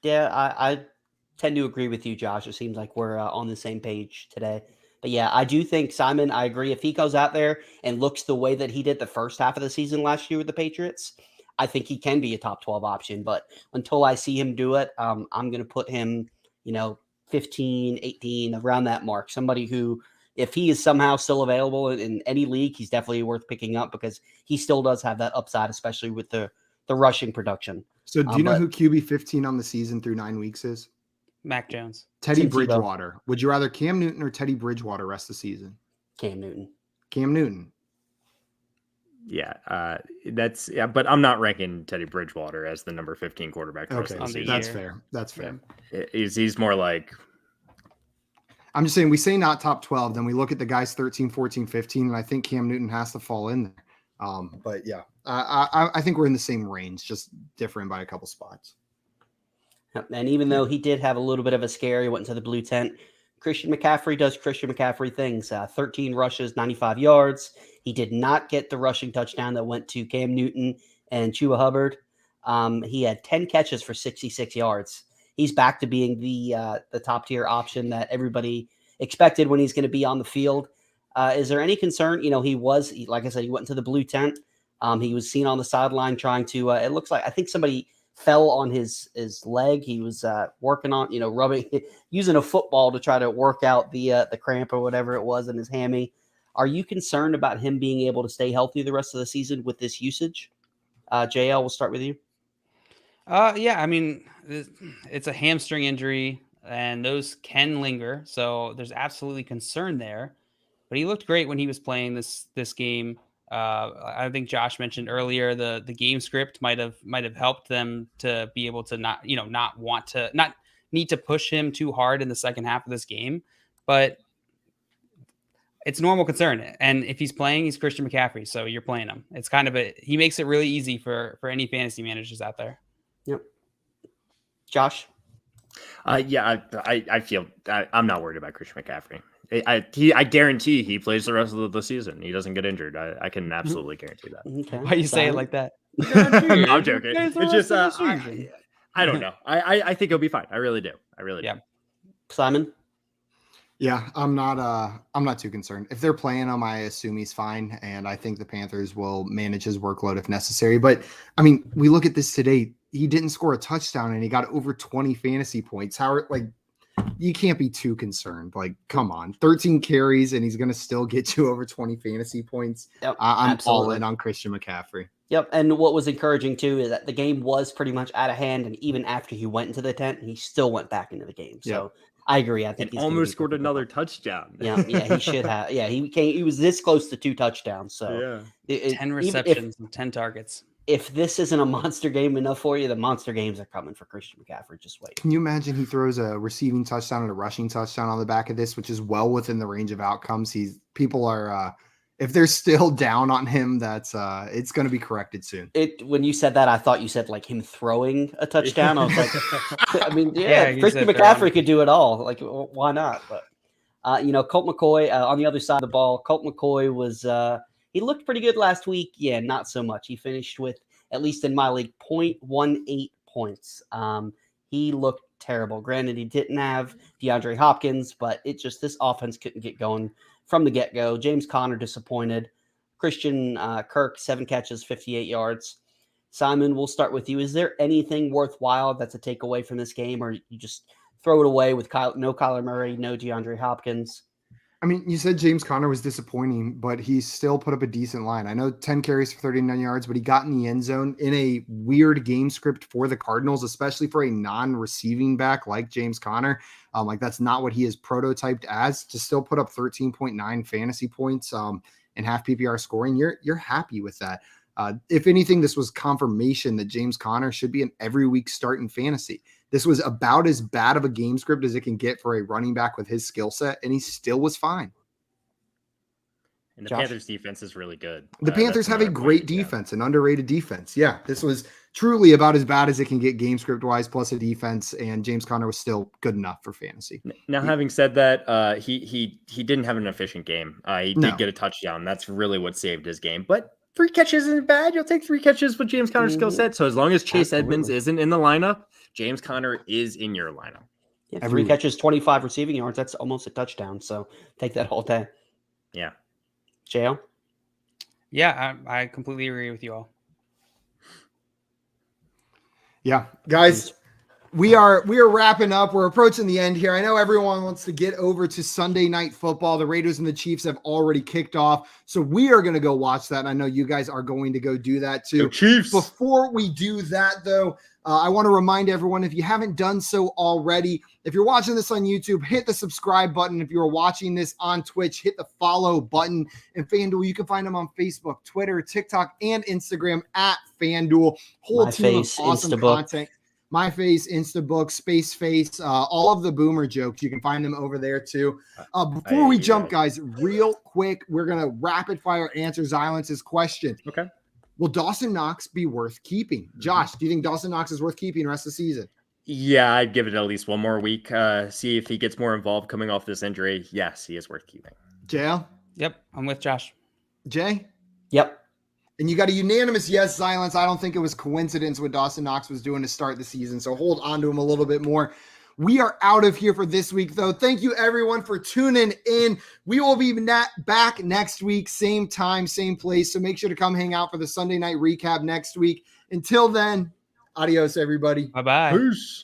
Yeah, I tend to agree with you, Josh. It seems like we're on the same page today. But yeah, I do think Simon, I agree. If he goes out there and looks the way that he did the first half of the season last year with the Patriots, I think he can be a top 12 option. But until I see him do it, I'm going to put him, 15, 18, around that mark. Somebody who, if he is somehow still available in any league, he's definitely worth picking up because he still does have that upside, especially with the rushing production. So do you know who QB 15 on the season through 9 weeks is? Mac Jones. Teddy Bridgewater. Would you rather Cam Newton or Teddy Bridgewater rest of the season? Cam Newton. Yeah, but I'm not ranking Teddy Bridgewater as the number 15 quarterback. Okay, that's fair. That's fair. He's more like, I'm just saying, we say not top 12, then we look at the guys 13, 14, 15, and I think Cam Newton has to fall in there. But yeah, I think we're in the same range, just different by a couple spots. And even though he did have a little bit of a scare, he went into the blue tent. Christian McCaffrey does Christian McCaffrey things. 13 rushes, 95 yards. He did not get the rushing touchdown that went to Cam Newton and Chuba Hubbard. He had 10 catches for 66 yards. He's back to being the top tier option that everybody expected when he's going to be on the field. Is there any concern? Like I said, he went into the blue tent. He was seen on the sideline trying to, it looks like, I think somebody fell on his leg. He was working on, rubbing, using a football to try to work out the cramp or whatever it was in his hammy. Are you concerned about him being able to stay healthy the rest of the season with this usage? JL, we'll start with you. Yeah, I mean, it's a hamstring injury and those can linger. So there's absolutely concern there, but he looked great when he was playing this game. I think Josh mentioned earlier the game script might have helped them to be able to not need to push him too hard in the second half of this game, but it's normal concern. And if he's playing, he's Christian McCaffrey, so you're playing him. It's kind of he makes it really easy for any fantasy managers out there. Yep. Josh? Yeah, I feel I'm not worried about Christian McCaffrey. I guarantee he plays the rest of the season. He doesn't get injured. I can absolutely guarantee that. Okay. Why you say it like that? I'm joking. It's just I don't know. I think he'll be fine. I really do. Do. Simon? Yeah, I'm not too concerned. If they're playing him, I assume he's fine, and I think the Panthers will manage his workload if necessary. But I mean, we look at this today. He didn't score a touchdown, and he got over 20 fantasy points. You can't be too concerned. Come on, 13 carries, and he's going to still get you over 20 fantasy points. Yep, I'm absolutely all in on Christian McCaffrey. Yep, and what was encouraging too is that the game was pretty much out of hand, and even after he went into the tent, he still went back into the game. So. Yep. I agree. I think he almost scored another touchdown. Yeah, he should have. Yeah, he was this close to 2 touchdowns. So 10 receptions and 10 targets. If this isn't a monster game enough for you, the monster games are coming for Christian McCaffrey. Just wait. Can you imagine he throws a receiving touchdown and a rushing touchdown on the back of this, which is well within the range of outcomes. People are if they're still down on him, that's it's going to be corrected soon. When you said that, I thought you said like him throwing a touchdown. I was like, I mean, Christian McCaffrey could do it all. Like, why not? But Colt McCoy on the other side of the ball. Colt McCoy was he looked pretty good last week. Yeah, not so much. He finished with, at least in my league, 0.18 points. He looked terrible. Granted, he didn't have DeAndre Hopkins, but this offense couldn't get going from the get-go. James Conner disappointed. Christian Kirk, 7 catches, 58 yards. Simon, we'll start with you. Is there anything worthwhile that's a takeaway from this game, or you just throw it away with no Kyler Murray, no DeAndre Hopkins? I mean, you said James Conner was disappointing, but he still put up a decent line. I know 10 carries for 39 yards, but he got in the end zone in a weird game script for the Cardinals, especially for a non-receiving back like James Conner. That's not what he is prototyped as. To still put up 13.9 fantasy points in half PPR scoring, you're happy with that. If anything, this was confirmation that James Conner should be an every week start in fantasy. This was about as bad of a game script as it can get for a running back with his skill set, and he still was fine. And the Josh? Panthers defense is really good. The Panthers That's have a another great point, yeah. defense, an underrated defense. Yeah, this was truly about as bad as it can get game script wise, plus a defense. And James Conner was still good enough for fantasy. Now, having said that, he didn't have an efficient game. He did get a touchdown. That's really what saved his game. But 3 catches isn't bad. You'll take 3 catches with James Conner's skill set. So as long as Chase Edmonds isn't in the lineup, James Conner is in your lineup. Yeah, 3 catches, 25 receiving yards. That's almost a touchdown. So take that all day. Yeah. JL? Yeah, I completely agree with you all. Yeah, guys, we are wrapping up. We're approaching the end here. I know everyone wants to get over to Sunday Night Football. The Raiders and the Chiefs have already kicked off, so we are going to go watch that. And I know you guys are going to go do that too. Go Chiefs. Before we do that, though, I want to remind everyone, if you haven't done so already, if you're watching this on YouTube, hit the subscribe button. If you're watching this on Twitch, hit the follow button. And FanDuel, you can find them on Facebook, Twitter, TikTok, and Instagram at FanDuel. Whole team of awesome content. My Face, Instabook, Space Face, all of the boomer jokes. You can find them over there too. Before we jump, guys, real quick, we're going to rapid fire answer Silence's question. Okay. Will Dawson Knox be worth keeping? Josh, do you think Dawson Knox is worth keeping the rest of the season? Yeah, I'd give it at least one more week. See if he gets more involved coming off this injury. Yes, he is worth keeping. JL? Yep, I'm with Josh. Jay? Yep. And you got a unanimous yes, Silence. I don't think it was coincidence what Dawson Knox was doing to start the season, so hold on to him a little bit more. We are out of here for this week, though. Thank you, everyone, for tuning in. We will be back next week, same time, same place, so make sure to come hang out for the Sunday night recap next week. Until then, adios, everybody. Bye-bye. Peace.